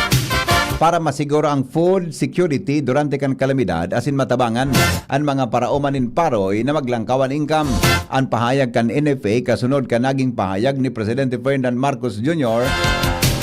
para masiguro ang food security durante kan kalamidad asin matabangan ang mga paraumanin paroy na maglangkawan income. Ang pahayag kan NFA kasunod kan naging pahayag ni Presidente Ferdinand Marcos Jr.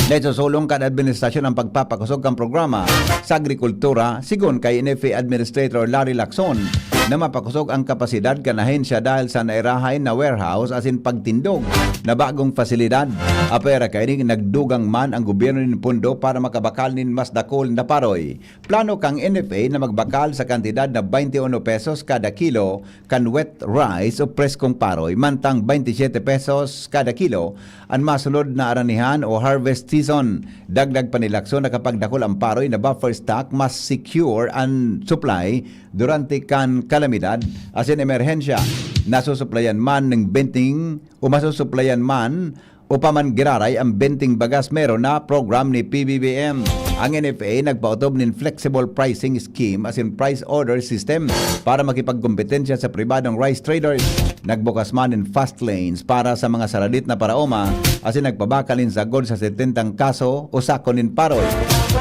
na susulong kan administrasyon ang pagpapakusog kan programa sa agrikultura sigon kay NFA Administrator Larry Lacson na mapakusog ang kapasidad kan ahensya dahil sa nairahay na warehouse asin pagtindog na bagong fasilidad. Apera kay ning nagdugang man ang gobyerno nin pondo para makabakal nin mas dakol na paroy. Plano kang NFA na magbakal sa kantidad na 21 pesos kada kilo kan wet rice o preskong paroy, mantang 27 pesos kada kilo ang masunod na aranihan o harvest season. Dagdag pa ni Lacson na kapag dakol ang paroy na buffer stock, mas secure ang supply durante kan kalamidad asin emerhensya. Nasusuplayan man ng benting o masusuplayan man o paman giraray ang benting bagas meron na program ni PBBM. Ang NFA nagpautob ng flexible pricing scheme as in price order system para makipagkompetensya sa pribadong rice traders. Nagbukas man ng fast lanes para sa mga saradit na paraoma as in nagpabakalin sagod sa 70 kaso o sakonin paroy.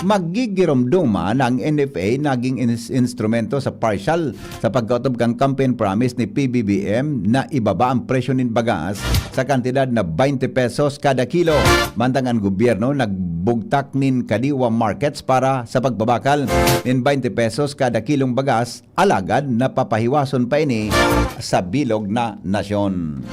Magigiromduman ang NFA naging instrumento sa partial sa pagkautob kang campaign promise ni PBBM na ibaba ang presyo nin bagas sa kantidad na 20 pesos kada kilo. Mantang ang gobyerno nagbugtak nin kadiwa markets para sa pagbabakal nin 20 pesos kada kilong bagas, alagad na papahiwason pa ini sa bilog na nasyon.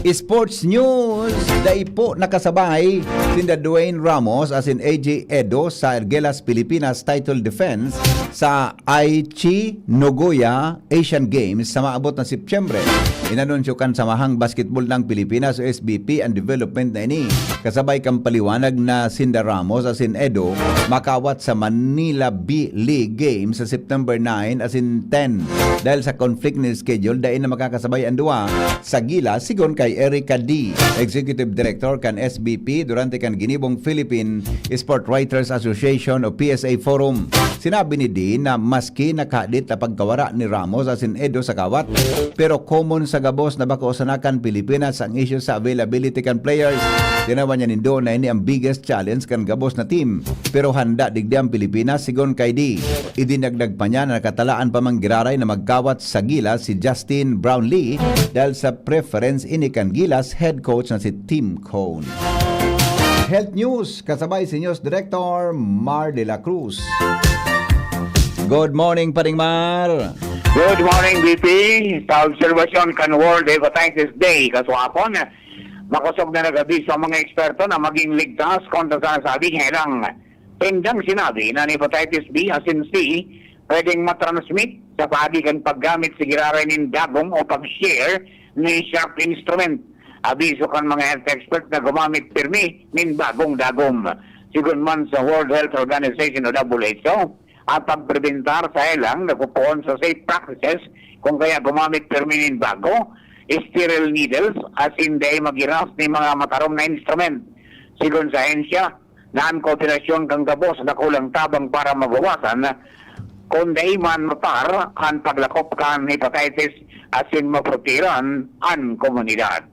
Sports news, dahil po nakasabay sinda Dwayne Ramos as in AJ Edo sa Ergelas Pilipinas title defense sa Aichi Nagoya Asian Games sa maabot na Setyembre. Inanunsyo kan Samahang Basketball ng Pilipinas o SBP ang development na ini. Kasabay kang paliwanag na sinda Ramos as in Edo makawat sa Manila B League Games sa September 9 as in 10 dahil sa conflict ni schedule dahil na makakasabay ang duwa sa gila sigon kay Erica D, Executive Director kan SBP durante kan ginibong Philippine Sport Writers Association o PSA Forum. Sinabi ni D na maski nakadit na pagkawara ni Ramos as in Edo sa kawat, pero common sa gabos na bako usanakan Pilipinas ang issue sa availability kan players. Tinawa niya nindo na ini ang biggest challenge kan gabos na team, pero handa digdi ang Pilipinas sigon kay D. Idinagdag pa niya na nakatalaan pa mang giraray na magkawat sa Gilas si Justin Brownlee dahil sa preference ini kan Gilas head coach na si Tim Cone. Health News, kasabay si News Director Mar de la Cruz. Good morning, Paring Mar. Good morning, BP. Sa obserbasyon kan World Hepatitis Day, kaswapon, makusog na nagabi sa mga eksperto na maging ligtas kontra sa sabing helang. Tendang sinabi na hepatitis B as in C, pwedeng matransmit sa pagigan paggamit sa giraray ng dagong o pag-share ni sharp instrument. Abiso kan mga health experts na gumamit pirmi ng bagong dagom. Sigun man sa World Health Organization o WHO, at pagprebentar sa ilang nakupuon sa safe practices kung kaya gumamit perminin bago, sterile needles as hindi magiras ni mga matarom na instrument. Sigon sa ahensya, naan kooperasyon kang gabos na kulang tabang para mabawasan kundi man mapar ang paglakop kan hepatitis asin maprotiran ang komunidad.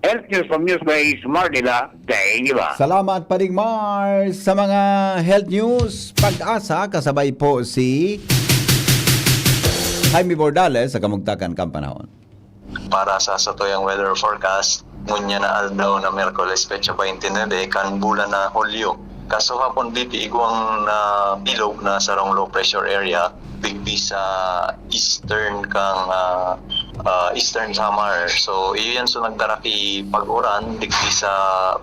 Health News from Newsbase, Mardila, Daingiba. Salamat pa rin, Mars, sa mga health news. Pag-asa, kasabay po si Jaime Bordales sa Kamugtakan Kampanahon. Para sa satuyang weather forecast, ngunya na aldaw na Miyerkules petsa 29 kan bulan na Hulyo. Kaso hapon BP igwang na bilog na sarong low pressure area bigbi sa eastern Eastern Samar. So iyon so nagdaraki pag-uran digdi sa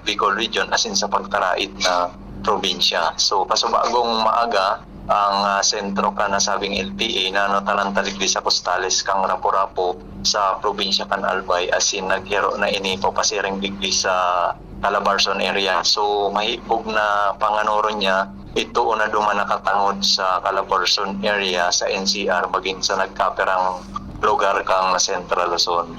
Bicol region asin sa pagtarait na probinsya. So kaso bagong maaga ang sentro ka na sabing LPA na talantaligdi sa Costales kang Rapo-Rapo sa probinsya kan Albay asin naghero na ini papasiring digdi sa Calabarzon area. So mahipog na panganoro niya ito na duman nakatangod sa Calabarzon area sa NCR baging sa nagkaperang lugar kang Central Luzon.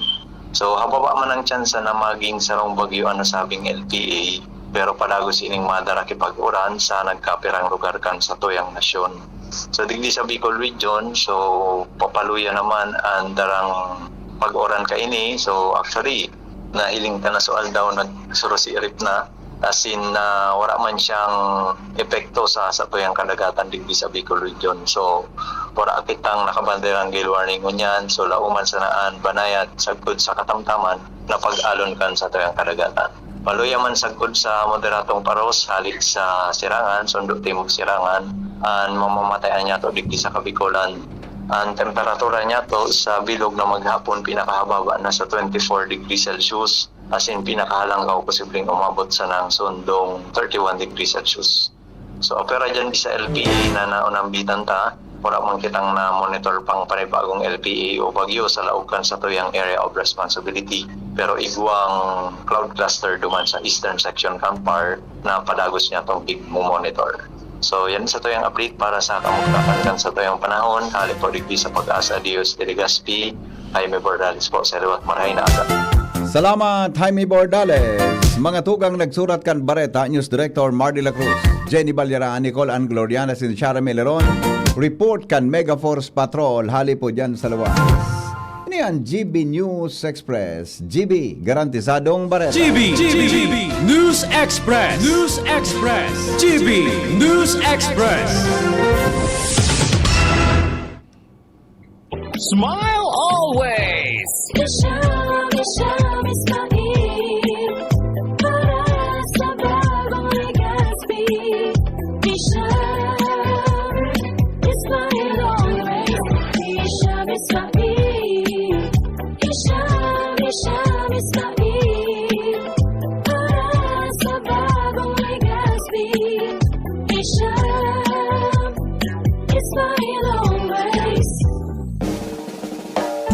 So hababa man ang tsansa na maging sarong bagyo na sabing LPA pero palagos ining madaraki pag-uran sa nagkaperang lugar kan sa tuyang nasyon. So digdi sa Bicol region, so papaluya naman ang darang pag-uran ka ini. So actually nahiling ka na so aldaw nagsurosirip na asin na wala man siyang epekto sa tuyang kadagatan digdi sa Bicol region. So wala kitang nakabanderang gale warning ngunyan, so lauman sa naan banayad sagkod sa katamtaman na pag-alon kan sa tuyang kadagatan. Paluya man sagkod sa moderatong paros halit sa Sirangan, Sundo Timog Sirangan, an mamamatayan niya to digdi sa Kabikolan. Ang temperatura niya to sa bilog na maghapon pinakahababa na sa 24 degrees Celsius asin pinakahalanggaw posibleng umabot sa ng sundong 31 degrees Celsius. So opera dyan di sa LPA na naunambitan ta, wala man kitang na monitor pang panibagong LPA o bagyo sa laukan sa tuyang area of responsibility. Pero igwang cloud cluster duman sa eastern section Kampar na padagos niya tong big monitor. So yan sa tuyang update para sa kamugtakan kan sa tuyang panahon. Halip po digdi sa Pag-asa Dios de Legazpi, Jaime Bordales po sa liwat marahay na aga. Salamat, Jaime Bordales. Mga tugang nagsurat kan Bareta, News Director Mar de la Cruz, Jenny Balyaraan, Nicole Ann Gloriana, Sinchara Meleron. Report kan Megaforce Patrol, hali po dyan sa luwas. Ini ang GB News Express. GB, garantisadong Bareta. GB News Express. News Express. GB News Express. Smile always.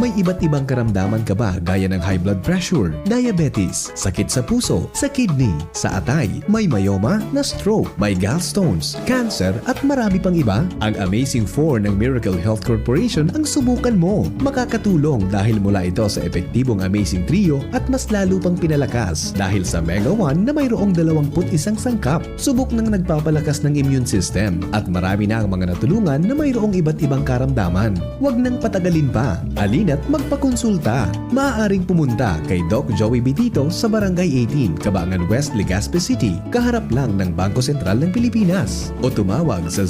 May iba't ibang karamdaman ka ba gaya ng high blood pressure, diabetes, sakit sa puso, sa kidney, sa atay, may myoma, na stroke, may gallstones, cancer at marami pang iba? Ang Amazing 4 ng Miracle Health Corporation ang subukan mo. Makakatulong dahil mula ito sa epektibong Amazing Trio at mas lalo pang pinalakas dahil sa Mega 1 na mayroong 21 sangkap. Subok ng nagpapalakas ng immune system at marami na ang mga natulungan na mayroong iba't ibang karamdaman. Huwag nang patagalin pa. Alina't magpakonsulta. Maaaring pumunta kay Doc Joey Bitito sa Barangay 18, Cabangan West, Legazpi City, kaharap lang ng Bangko Sentral ng Pilipinas. O tumawag sa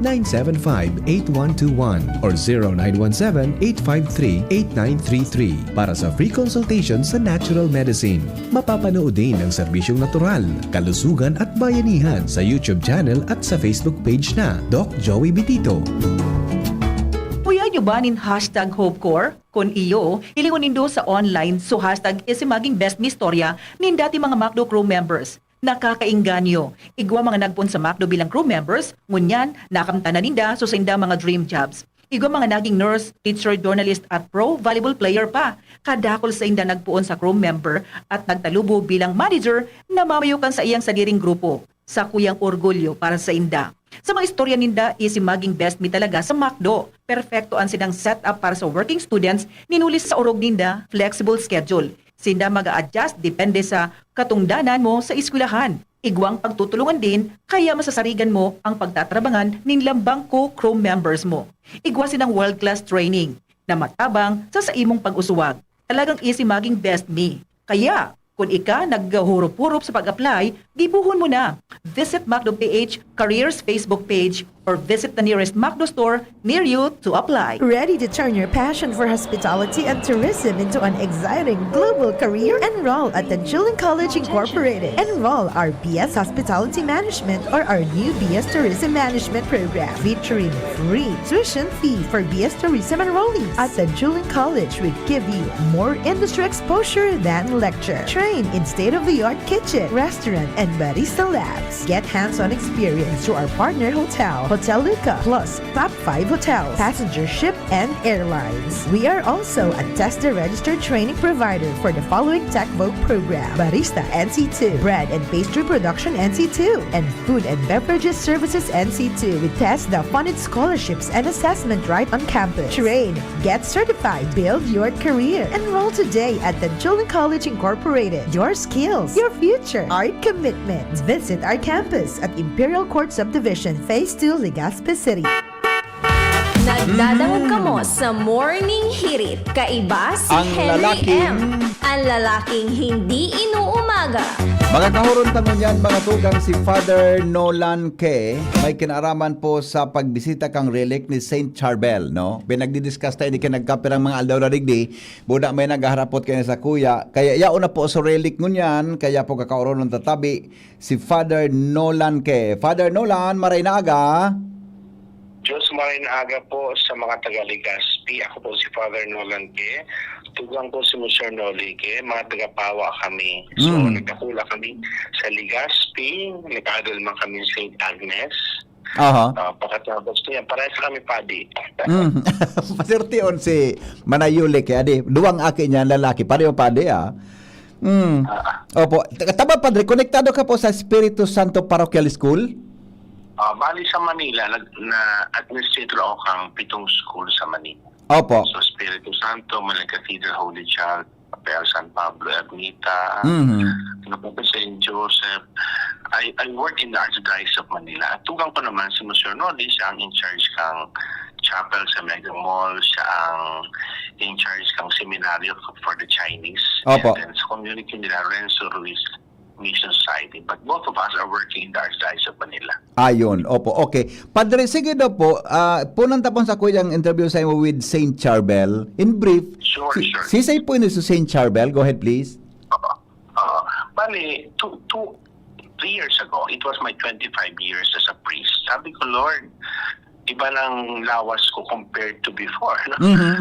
0998-975-8121 or 0917-853-8933 para sa free consultation sa natural medicine. Mapapanood din ang serbisyong natural, kalusugan at bayanihan sa YouTube channel at sa Facebook page na Doc Joey Bitito. Kuya nyo ba nin hashtag HopeCore? Kung iyo, ilingon nindo sa online so hashtag isimaging best mistorya nin dati mga MacDo crew members. Nakakainganyo. Igwa mga nagpun sa MacDo bilang crew members, ngunyan, nakamtanan ninda so sa inda mga dream jobs. Igwa mga naging nurse, teacher, journalist at pro volleyball player pa. Kadakol sa inda nagpuon sa crew member at nagtalubo bilang manager na mamayukan sa iyang sadiring grupo. Sa kuyang orgulyo para sa inda. Sa mga istorya ninda, isi maging best me talaga sa MacDo. Perfecto ang silang setup para sa working students, ninulis sa urog ninda, flexible schedule. Sinda mag-a-adjust depende sa katungdanan mo sa eskwelahan. Igwang pagtutulungan din, kaya masasarigan mo ang pagtatrabangan ng lambang co-crew members mo. Igwa silang world-class training na matabang sa imong pag-usuwag. Talagang easy maging best me. Kaya, kung ika naghurup-hurup sa pag-apply, dibuhon mo na. Visit MacDo PH Careers Facebook page or visit the nearest MacDo store near you to apply. Ready to turn your passion for hospitality and tourism into an exciting global career? Enroll at the Julian College Incorporated. Enroll our BS Hospitality Management or our new BS Tourism Management program featuring free tuition fee for BS Tourism enrollees. At the Julian College, we give you more industry exposure than lecture. Train in state-of-the-art kitchen, restaurant, and barista labs. Get hands-on experience through our partner hotel, Hotel Luca, plus top 5 hotels, passenger ship, and airlines. We are also a TESDA registered training provider for the following Tech Vogue program: Barista NC2, Bread and Pastry Production NC2, and Food and Beverages Services NC2 with TESDA funded scholarships and assessment right on campus. Train, get certified, build your career. Enroll today at the Julian College Incorporated. Your skills, your future, our commitment. Visit our campus at Imperial Court Subdivision, Phase 2, Legazpi City. Nagdadamog ka mo sa Morning Hirit. Kaiba si Ang Henry lalaking- M. Ang lalaking hindi inuumaga. Mga kahuron tanong yan, mga tugang, si Father Nolan K. may kinaraman po sa pagbisita kang relic ni Saint Charbel, no? Pinagdidiscuss tayo, hindi ka nagkapirang mga aldaw na rigdi, buda may naghaharapot kayo sa kuya, kaya yaon na po sa relic ngunyan, kaya po kakahuron ng tatabi, si Father Nolan K. Father Nolan, maray na aga. Diyos maray na aga po sa mga taga-Legazpi. Ako po si Father Nolan K. Tugang po si Mr. Noli K. Mga taga-Pawa kami. So, nagkakula kami sa Legazpi. Nag-adal man kami sa St. Agnes. Aha. Pagkatapos ko yan, parehas kami padi. Pasirtion si Manayuli kaya di, duwang akin niyan lalaki, pareho padi Opo, tama padre, konektado ka po sa Espiritu Santo Parochial School? Bali sa Manila, na-administrator ako kang 7 school sa Manila. Opo. So, Espiritu Santo, Manila Cathedral, Holy Child, Papel San Pablo, Ermita, St. Joseph. I work in the Archdiocese of Manila. At tugang ko naman si Mr. Noli, siya ang in-charge kang chapel sa Mega Mall, siya ang in-charge kang seminaryo for the Chinese. Opo. And then sa community nila, Renzo Ruiz Mission Society. But both of us are working in the Archdiocese of Manila. Ayun, opo, okay. Padre, sige daw po, punang tapon sa kuya ang interview sa imo with Saint Charbel. In brief, Sure. sisay po ino sa Saint Charbel. Go ahead, please. Bali, 3 years ago, it was my 25 years as a priest. Sabi ko, Lord, iba ng lawas ko compared to before. No?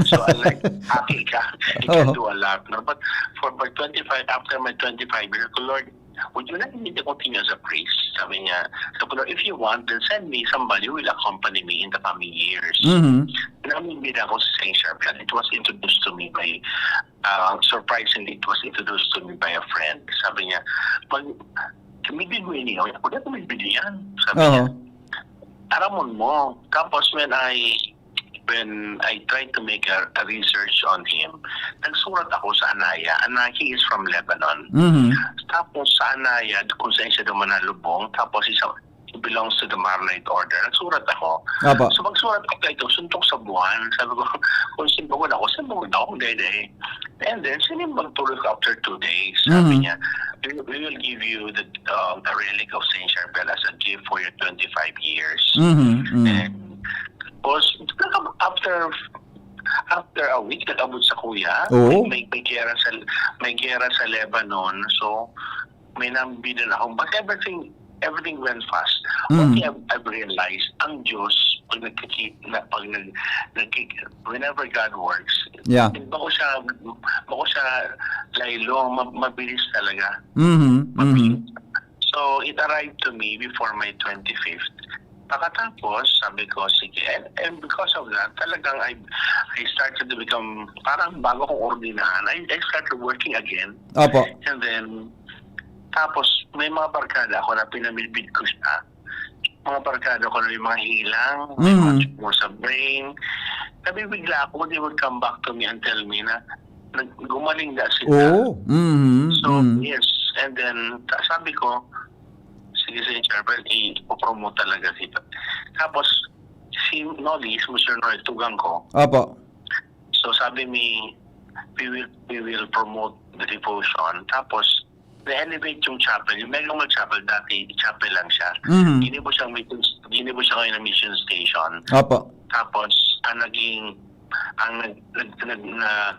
So, unlike happy ka, you can do a lot. No? But after my 25 years, ko, Lord, would you like me to continue as a priest? Sabi niya, Lord, if you want, then send me somebody who will accompany me in the coming years. Namimid ako sa St. Charbel. It was introduced to me by, surprisingly, it was introduced to me by a friend. Sabi niya, kumibigwin niyo. Ako na kumibigwin yan. Sabi niya, aramon mo. Tapos when I tried to make a research on him, nagsurat ako sa Anaya. He is from Lebanon. Tapos sa Anaya, kung saan siya naman nalubong, tapos he belongs to the Maronite order. Nagsurat ako. So magsurat ako ito, suntok sa buwan. Sabi ko, kung simbagod ako, dede. And then, sinimbag tulog after 2 days. Sabi niya, we will give you the relic of Saint Charbel as a gift for your 25 years. And after a week, nag-abot sa kuya. May gera sa Lebanon. So, may nambidan ako. But everything went fast. Okay, I've realized, ang Diyos, whenever God works, bako siya laylo, mabilis talaga. So, it arrived to me before my 25th. Pagkatapos, sabi ko, sige, and because of that, talagang I started to become, parang bago kong ordinahan, I started working again. Opo. And then, tapos, may mga barkada ako na pinamilbid ko siya. mga barkada ko na yung mga hilang, more sa brain. Nabibigla ako, they would come back to me and tell me na gumaling na sila. So, yes. And then, sabi ko, sige sa HR, ipopromote talaga sila. Tapos, si Nolly, si Mr. Noy, tugang ko. Opo. So, sabi mi, we will promote the devotion. Tapos, na-elevate yung chapel. Yung Megamall Chapel, dati chapel lang siya. Ginibo siya ngayon ng mission station. Opo. Tapos,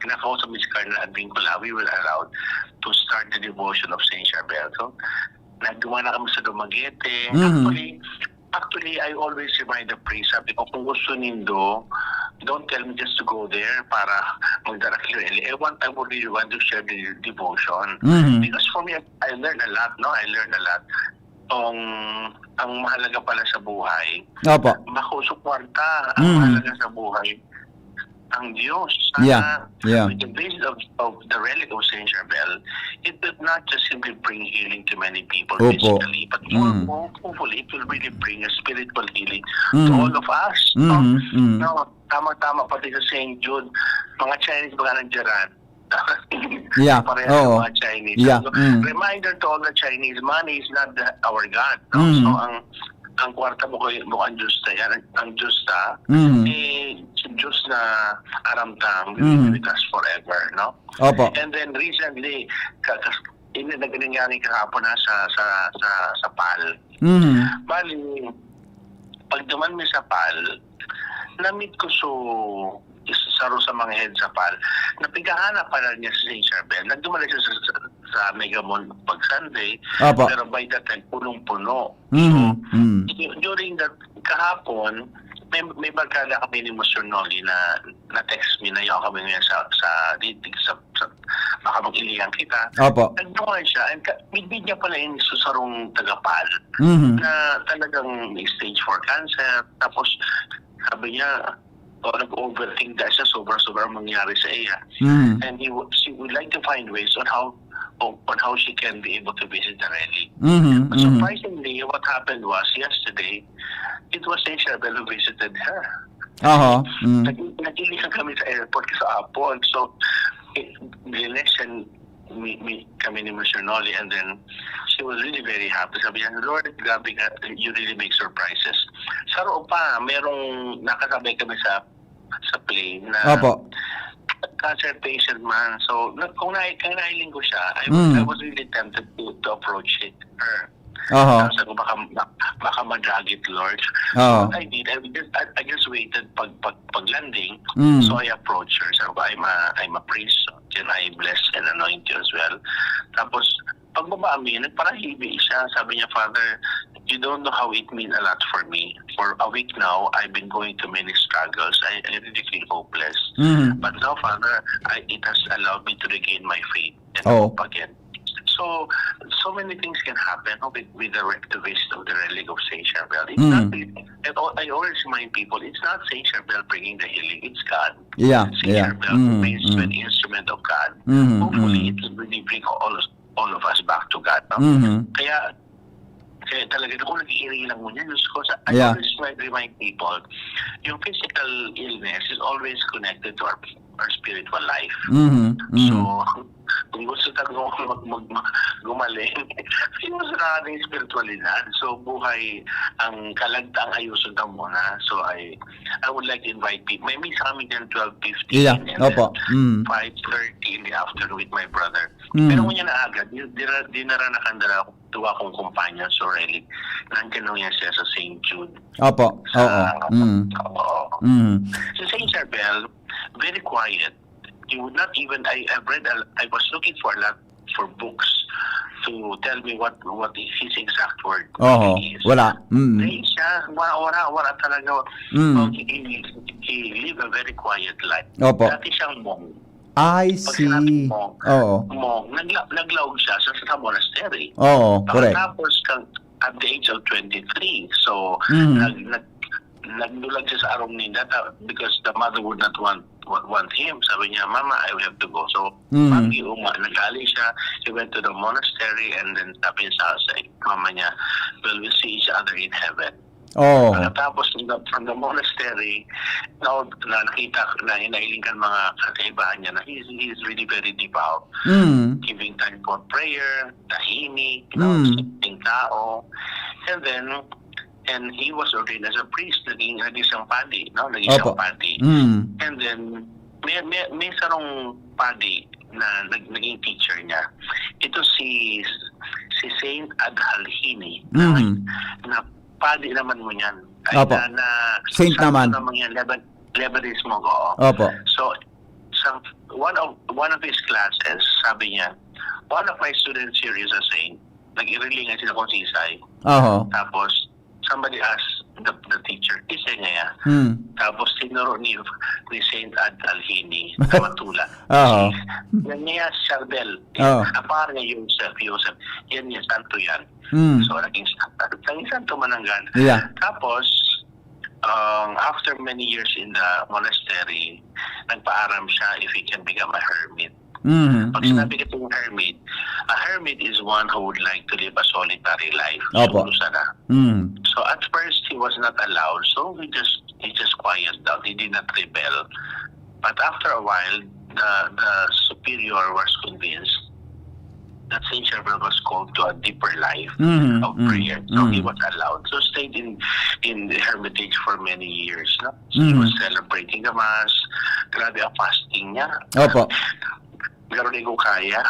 kinakausap ni si Cardinal Advincula, we were allowed to start the devotion of Saint Charbel. So, nagduwa na kami sa Dumaguete. Actually, I always remind the priest, sabi ko, kung gusto nindo, don't tell me just to go there para magdarakil. I would really want to share the devotion. Because for me, I learned a lot, no? I learned a lot. Ang mahalaga pala sa buhay, makusupwarta ang mahalaga sa buhay, ang Diyos. With the base of the relic of Saint Charbel, it will not just simply bring healing to many people physically, but hopefully it will really bring a spiritual healing to all of us. No, tama-tama pati sa St. Jude, mga Chinese mga nandiyan. Pareho mga Chinese. So, reminder to all the Chinese, money is not our God. No? So ang kwarta mo ang Diyos na yan, ang Diyos na, Diyos na aramtang, will be with us forever, no? Opo. And then recently, nangyari kahapon na sa PAL. Bali, pag duman mi sa PAL, na-meet ko saro sa mga head sa PAL, napigahanap pala niya si Saint Charbel. Nagdumala siya sa Megamall pag Sunday, pero by that time, punong-puno. So, during that kahapon, may barkada kami ni Mr. Nolly na text me na yaw kami ngayon sa baka mag-ilihan kita. Nagdungan siya, and bidbid niya pala yung susarong taga-PAL na talagang may stage 4 cancer. Tapos, sabi niya, nag-overthink dahil siya sobrang mangyari sa iya. And she would like to find ways on how she can be able to visit the rally. But surprisingly, what happened was yesterday, it was Saint Charbel who visited her. Nagilihan kami sa airport sa Apple. So, Linex kami ni Mr. Nolly, and then she was really very happy. Sabi niya, Lord, grabe ka, you really make surprises. Sa Roo pa, merong nakasabay kami sa plane na cancer patient man. So, kung nailing ko siya, I was really tempted to approach her. Sabi ko, baka madragit, Lord. So what I did, I just waited pag landing. So I approached her. Sabi ko, I'm a priest. Can I bless and anoint you as well? Tapos, pagbaba amin, nagparahibi siya. Sabi niya, Father, you don't know how it means a lot for me. For a week now, I've been going to many struggles. I really feel hopeless. But now, Father, it has allowed me to regain my faith and hope again. So many things can happen with the visit of the relic of Saint Charbel. It's not, I always remind people, it's not Saint Charbel bringing the healing, it's God. Saint Charbel remains an instrument of God. Hopefully, it will really bring all of us back to God. No? Kaya talaga kung nag-iiri lang mo niya, I always remind people, yung physical illness is always connected to our spiritual life. So, kung gusto tayo gumaling, yung sa ating spiritualidad. So, buhay, ang kalagtaang ayusin na muna. So, I would like to invite people. May misa kami dyan 12:15 and then 5:30 in the afternoon with my brother. Pero kung yan na agad, di naranakandala tuwa kong kumpanya, so really, nandiyan lang yan siya sa St. Jude. So, Saint Charbel, very quiet. He would not even, I was looking for a lot for books to tell me what his exact word is. Wala. Wala talaga. He lived a very quiet life. Dati siyang monk. I see. Monk, naglaog siya sa monastery. Correct. Tapos, at the age of 23, so, nagdulag siya sa arong ninda because the mother would not want him. Sabi niya, Mama, I will have to go. So, nagali siya. He went to the monastery and then sabi niya sa Mama niya, well, we'll see each other in heaven. Oh. Tapos from the monastery, nakita na hinailingan mga kakaibahan niya na he's really very devout. Giving time for prayer, tahimik, sing tao. And he was ordained as a priest, naging isang padi, no? Naging isang padi. And then, may sarong padi na naging teacher niya. Ito si Saint Adalhini, na padi naman mo yan. Opo. Saint naman. Yan, Lebanese mo ko. Opo. So one of his classes, sabi niya, one of my students here is a saint. Nag-irilingan sila kung sisay. Tapos, somebody asked the teacher, isa niya. Tapos tinuro ni Saint Adalhini na matula. Yan niya Charbel. Parang niya Joseph. Yan niya, santo yan. So naging santo Manangan. Tapos, after many years in the monastery, nagpaaram siya if he can become a hermit. Pag sinabi ka itong hermit, a hermit is one who would like to live a solitary life. So at first, he was not allowed. So he just quiet down. He did not rebel. But after a while, the superior was convinced that Saint Charbel was called to a deeper life of prayer. So he was allowed. So stayed in the hermitage for many years. No? So he was celebrating the Mass. Grabe ang fasting niya. Pero di ko kaya.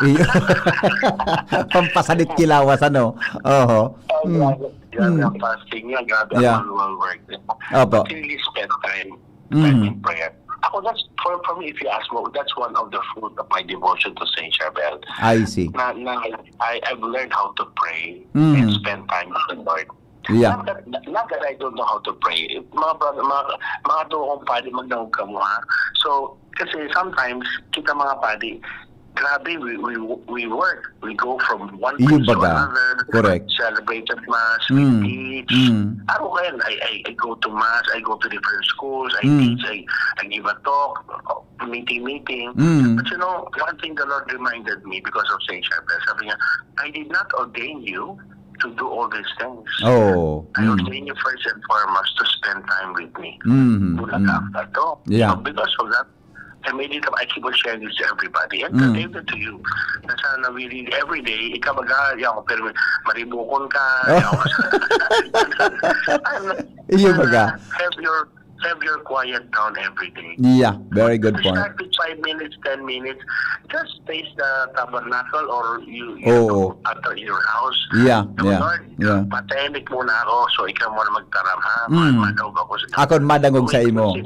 Pampasalit kilawas, ano? Grabe ang fasting niya. Grabe ang manual work niya. But he really spent time in prayer. Ako, that's for me, if you ask me, that's one of the fruit of my devotion to Saint Charbel. I see. I've learned how to pray and spend time with the Lord. Not that I don't know how to pray. Mga brother, mga kong padi, magdawag ka mo, ha? So, kasi sometimes, kita mga padi, grabe, we work. We go from one place to another. Correct. Celebrate at Mass, we teach. Araw ngayon, I go to Mass, I go to different schools, I teach, I give a talk, meeting. But you know, one thing the Lord reminded me because of Saint Charbel, sabi niya, I did not ordain you to do all these things. I ordain you first and foremost to spend time with me. So because of that, I made it up. I keep on sharing this to everybody and I gave it to you. Na sana really every day, ikaw mag-aaya ako pero maribukon ka. Have your quiet down every day. Yeah, very good point. Start with 5 minutes, 10 minutes. Just face the tabernacle or you at your house. Lord, patahimik muna ako so ikaw muna magtaram, ha? Madawag ako sa Ako madangog sa imo.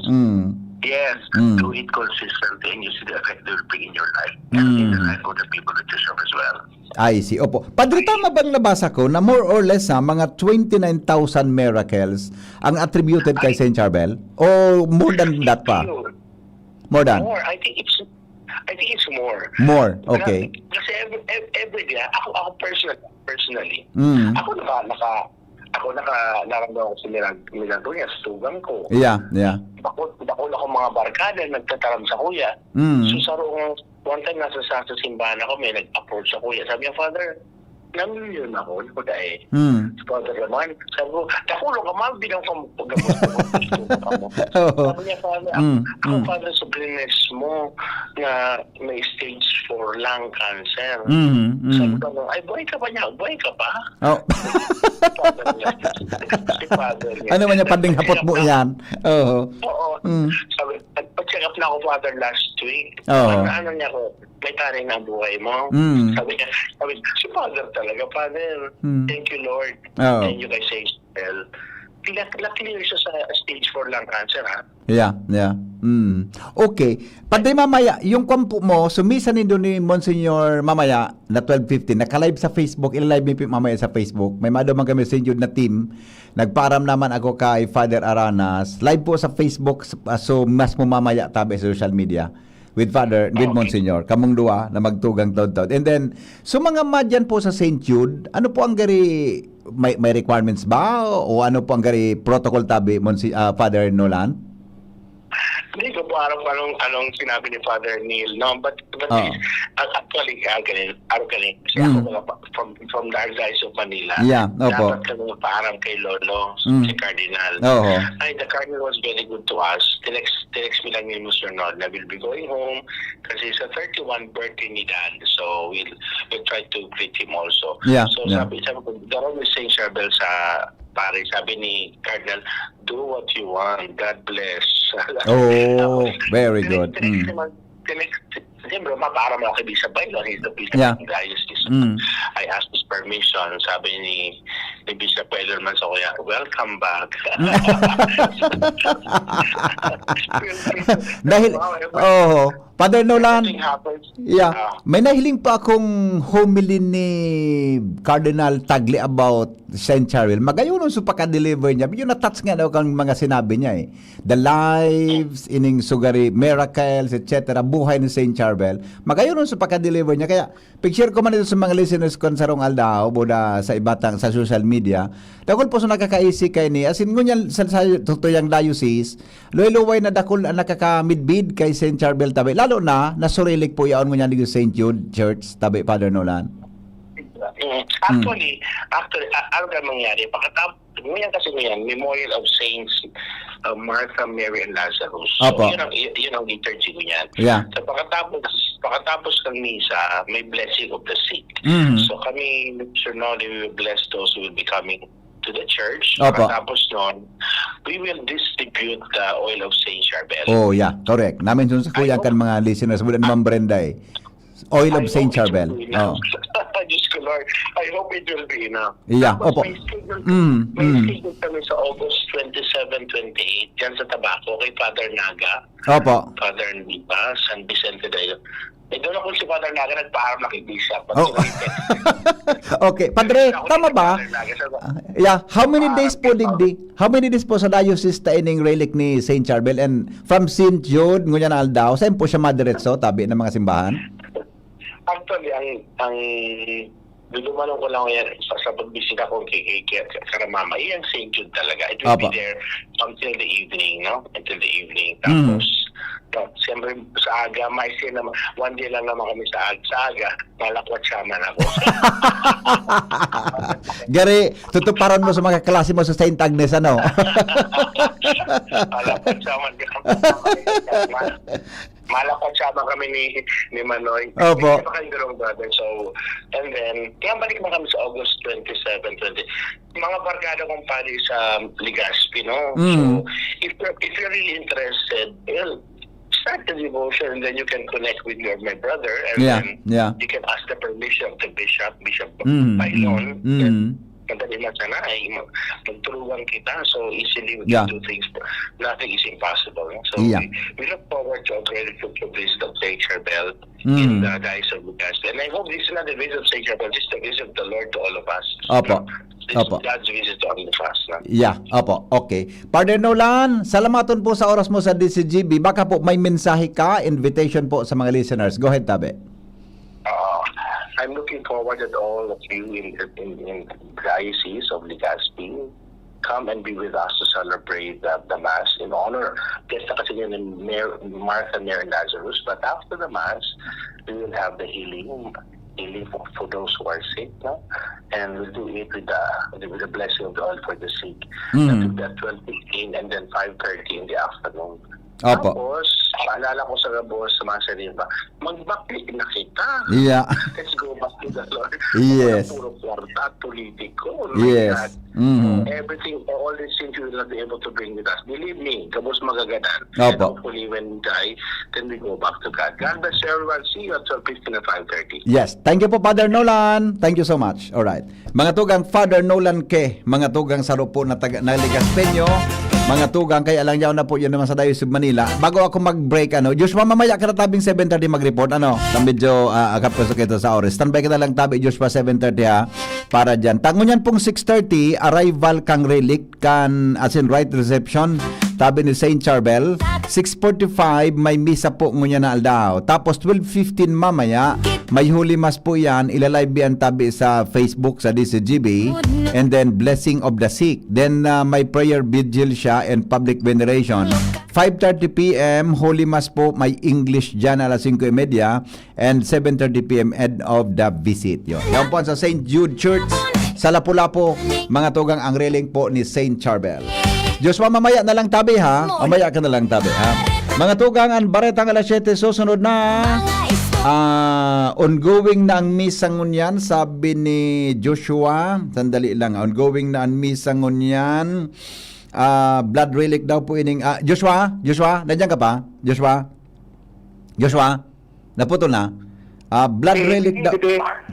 Yes, do it consistently and you see the effect it will bring in your life and in the life of the people that you serve as well. I see. Opo. Padre, tama bang nabasa ko na more or less mga 29,000 miracles ang attributed kay Saint Charbel? O more than that pa? More than? More. I think it's more. More. Okay. Kasi every day, ako personally, ako nakaramdaman ko sa milagro niya, sa tugang ko. Yeah. Bakul ako mga barkada, nagtataram sa kuya. So sarong, one time nasa simbahan ako, may nag-approach sa kuya. Sabi niya, Father, namilyon ako. Ano ko dahil? Father naman, sabi ko, nakulong ka man, bilang paggamot ko. Sabi niya, Father, ako Father, sa blindness mo na may stage 4 lung cancer. Sabi ko, ay, buhay ka ba niya? Buhay ka ba? Ano man yung panding hapot mo yan? Oo. Sabi, nagpa-check up na ako, Father, last week. Ano niya ko, may taring na buhay mo. Sabi niya, si Father talaga, Father, thank you, Lord. Thank you kay Saint Charbel. Clear siya sa stage 4 lung cancer, ha? Yeah. Okay. Padre, mamaya, yung kwampo mo, sumisan nindo ni Monsignor mamaya na 12:50, naka-live sa Facebook, ilalive mi mamaya sa Facebook. May madamang kami sa inyo na team. Nagparam naman ako kay Father Aranas. Live po sa Facebook, so mas mo mamaya tabi sa social media. With Monsignor, kamong duwa na magtugang taon-taon. And then, so mga madyan po sa St. Jude, ano po ang gari, may requirements ba? O ano po ang gari protocol tabi, Father Nolan? Hindi ko po alam anong sinabi ni Father Neil, no? But actually, galing. Kasi ako mga from the Archdiocese of Manila. Yeah, opo. Dapat kami parang kay Lolo, si Cardinal. Oo. Ay, the Cardinal was very good to us. Tinext me lang ni Mr. Nod na we'll be going home kasi sa 31 birthday ni Dad. So, we'll try to greet him also. Yeah, So, yeah. sabi ko, daron ni St. Charbel sa pare, sabi ni Cardinal, do what you want. God bless. Oh, very good. Siyempre, para makakibig sa bailo, he's the bishop Yeah. of the diocese. Mm. I asked his permission. Sabi ni Bishop Bailo naman sa kuya, welcome back. Dahil, Father Nolan, Everything happens. yeah, may nahiling pa akong homily ni Cardinal Tagle about St. Charbel. Magayon sa pagka-deliver niya. Yung na-touch nga daw kang mga sinabi niya eh. The lives, ining sugari, miracles, etc. Buhay ni St. Charbel. Magayon sa pagka-deliver niya. Kaya, picture ko man ito sa mga listeners ko sa Rong Aldao, buda sa ibatang sa social media. Dakol po sa nakakaisi kay ni. As in, ngunyan sa tutuyang diocese, luway-luway na dakol ang nakaka-midbid kay St. Charbel tabi. Lalo na, nasurilik po yaon ngunyan ni St. Jude Church tabi, Father Nolan. Actually, ano ka mangyari? Pagkatapos, ngayon kasi ngayon, Memorial of Saints Martha, Mary, and Lazarus. So, Opo. yun ang liturgy ko yan. Yeah. So, pagkatapos ng misa, may blessing of the sick. Mhm. So, kami, Sir Noli, we will bless those who will be coming to the church. Opo. Pagkatapos nun, we will distribute the oil of Saint Charbel. Oh, yeah, correct. Namin sa kuya kan mga listeners, bulan Ma'am Brenda eh. Oil of St. Charbel. Oh. Diyos ko, Lord. I hope it will be enough. Yeah, Tapos opo. May schedule Mm. kami sa August 27-28 dyan sa Tabaco kay Father Naga, Opo. Father Nipa, San Vicente de Ello. Doon ako si Father Naga nagpaaram na kay Bishop. Oh. Okay, Padre, tama ba? Yeah, how many days po sa diocese ta ining relic ni St. Charbel, and from St. Jude ngunyan Aldao, saan po siya madiretso tabi ng mga simbahan? Actually, ang dudumanon ko lang yan sa pagbisita ko kay Karamama. Iyan St. Jude talaga. It will Opo. be there until the evening, no? Until the evening. Tapos, siyempre sa aga, may naman, one day lang naman kami sa aga, malakwat siyaman ako. Gary, tutuparan mo sa mga klase mo sa St. Agnes, ano? Malakwat siyaman malakwat siyaman kami ni Manoy. Opo. Hindi pa kayong dalawang brother. So, and then, kaya balik na kami sa August 27-20. Mga barkada kong pali sa Legazpi, no? So, if you're really interested, well, start the devotion and then you can connect with my brother and then you can ask the permission of the Bishop Bailon. Madali na sana ay magtulungan kita, so easily we can do things. Nothing is impossible. No? So we look forward to a very fruitful visit of St. Charbel in the Diocese of Legazpi. And I hope this is not the visit of St. Charbel, this is the visit of the Lord to all of us. Opo. This is God's visit to all of us. No? Yeah, opo. Okay. Father Nolan, salamaton po sa oras mo sa DCGB. Baka po may mensahe ka, invitation po sa mga listeners. Go ahead, tabi. I'm looking forward that all of you in the Diocese of Legazpi come and be with us to celebrate the Mass in honor. Yes, kasi yun ng Martha, Mary, and Lazarus. But after the Mass, we will have the healing for those who are sick, no? And we'll do it with the blessing of the oil for the sick. That will be at 12:15 and then 5:30 in the afternoon. Opo. Tapos, paalala ko sa Gabos, sa mga sariba, mag-backlit na kita. Yeah. Let's go back to the Lord. Yes. Puro kwarta at politiko. Yes. Everything, all these things you will not be able to bring with us. Believe me, Gabos magagadan. Opo. And hopefully when we die, then we go back to God. God bless everyone. See you at 12:15 and 5:30. Yes. Thank you po, Father Nolan. Thank you so much. Alright. Mga tugang Father Nolan ke, mga tugang sarupo na Legazpeño, mga tugang, kaya lang yaw na po yun naman sa Diocese of Manila. Bago ako mag-break, Joshua, mamaya ka na tabing 7:30 mag-report, medyo akapuso kita sa oras. Standby ka na lang tabi, Joshua, 7:30 ha, para dyan. Tangunyan pong 6:30, arrival kang relic, as in right reception, tabi ni St. Charbel. 6:45, may misa po ngunya na Aldao. Tapos 12:15 mamaya, may huli mas po yan, ilalive yan tabi sa Facebook sa DCGB, and then blessing of the sick. Then may prayer vigil siya and public veneration 5:30 p.m. Holy Mass po, may English dyan alas 5:30 and 7:30 p.m. end of the visit. Yan po sa St. Jude Church sa Lapu-Lapu, mga tugang ang reling po ni St. Charbel. Joshua, mamaya na lang tabi ha. Mamaya ka na lang tabi ha. Mga tugang ang baretang alas 7 susunod na. Ongoing na ang misa ngunyan, sabi ni Joshua. Sandali lang, ongoing na ang misa ngunyan. Blood relic daw po ining Joshua, nandiyan ka pa? Joshua, naputol na. Blood relic daw.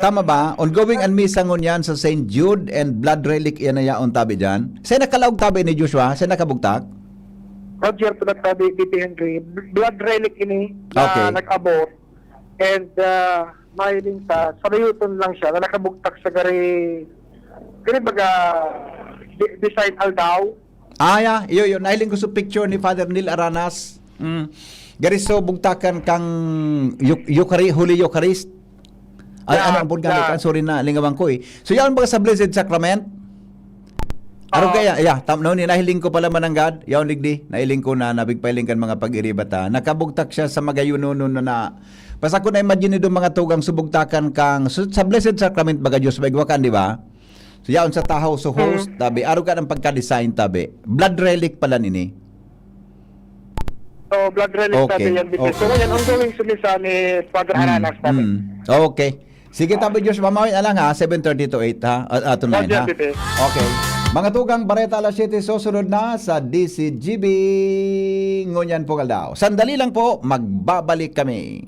Tama ba? Ongoing ang misa ngunyan sa St. Jude and blood relic yan na yaon tabi dyan. Sa nakalaog tabi ni Joshua, sa nakabugtak? Roger, pinagtabi Titi Henry. Blood relic ini Okay. na nag-abot. And mahiling sa Sarayuton lang siya na nakabugtak sa gari baga design aldaw. Yeah. Iyo, nahiling ko sa picture ni Father Neil Aranas. Gari so bugtakan kang Holy Eucharist. Ano ang pagkalikan? Sorry na, lingawang ko eh. So yan ba sa Blessed Sacrament? Ano kaya? Ni nahiling ko pala mananggad. Yaon ligdi. Nahiling ko na nabigpailing kan mga pag-iribata. Nakabugtak siya sa magayununo na basta ko na imagine do mga tugang subugtakan kang sa Blessed Sacrament baga Diyos bagwakan, di ba? So yaon sa tahaw so host tabi araw ka ng pagka-design tabi. Blood relic pala nini. So blood relic tabi yan. So yan ongoing sumisa ni Father Aranas tabi. Okay. Sige tabi Diyos, mamawin na lang ha, 7:30 to 8 ha, to 9 ha. Okay. Mga tugang bareta alas 7 susunod na sa DCGB Ngunyan po Kaldao. Sandali lang po, magbabalik kami.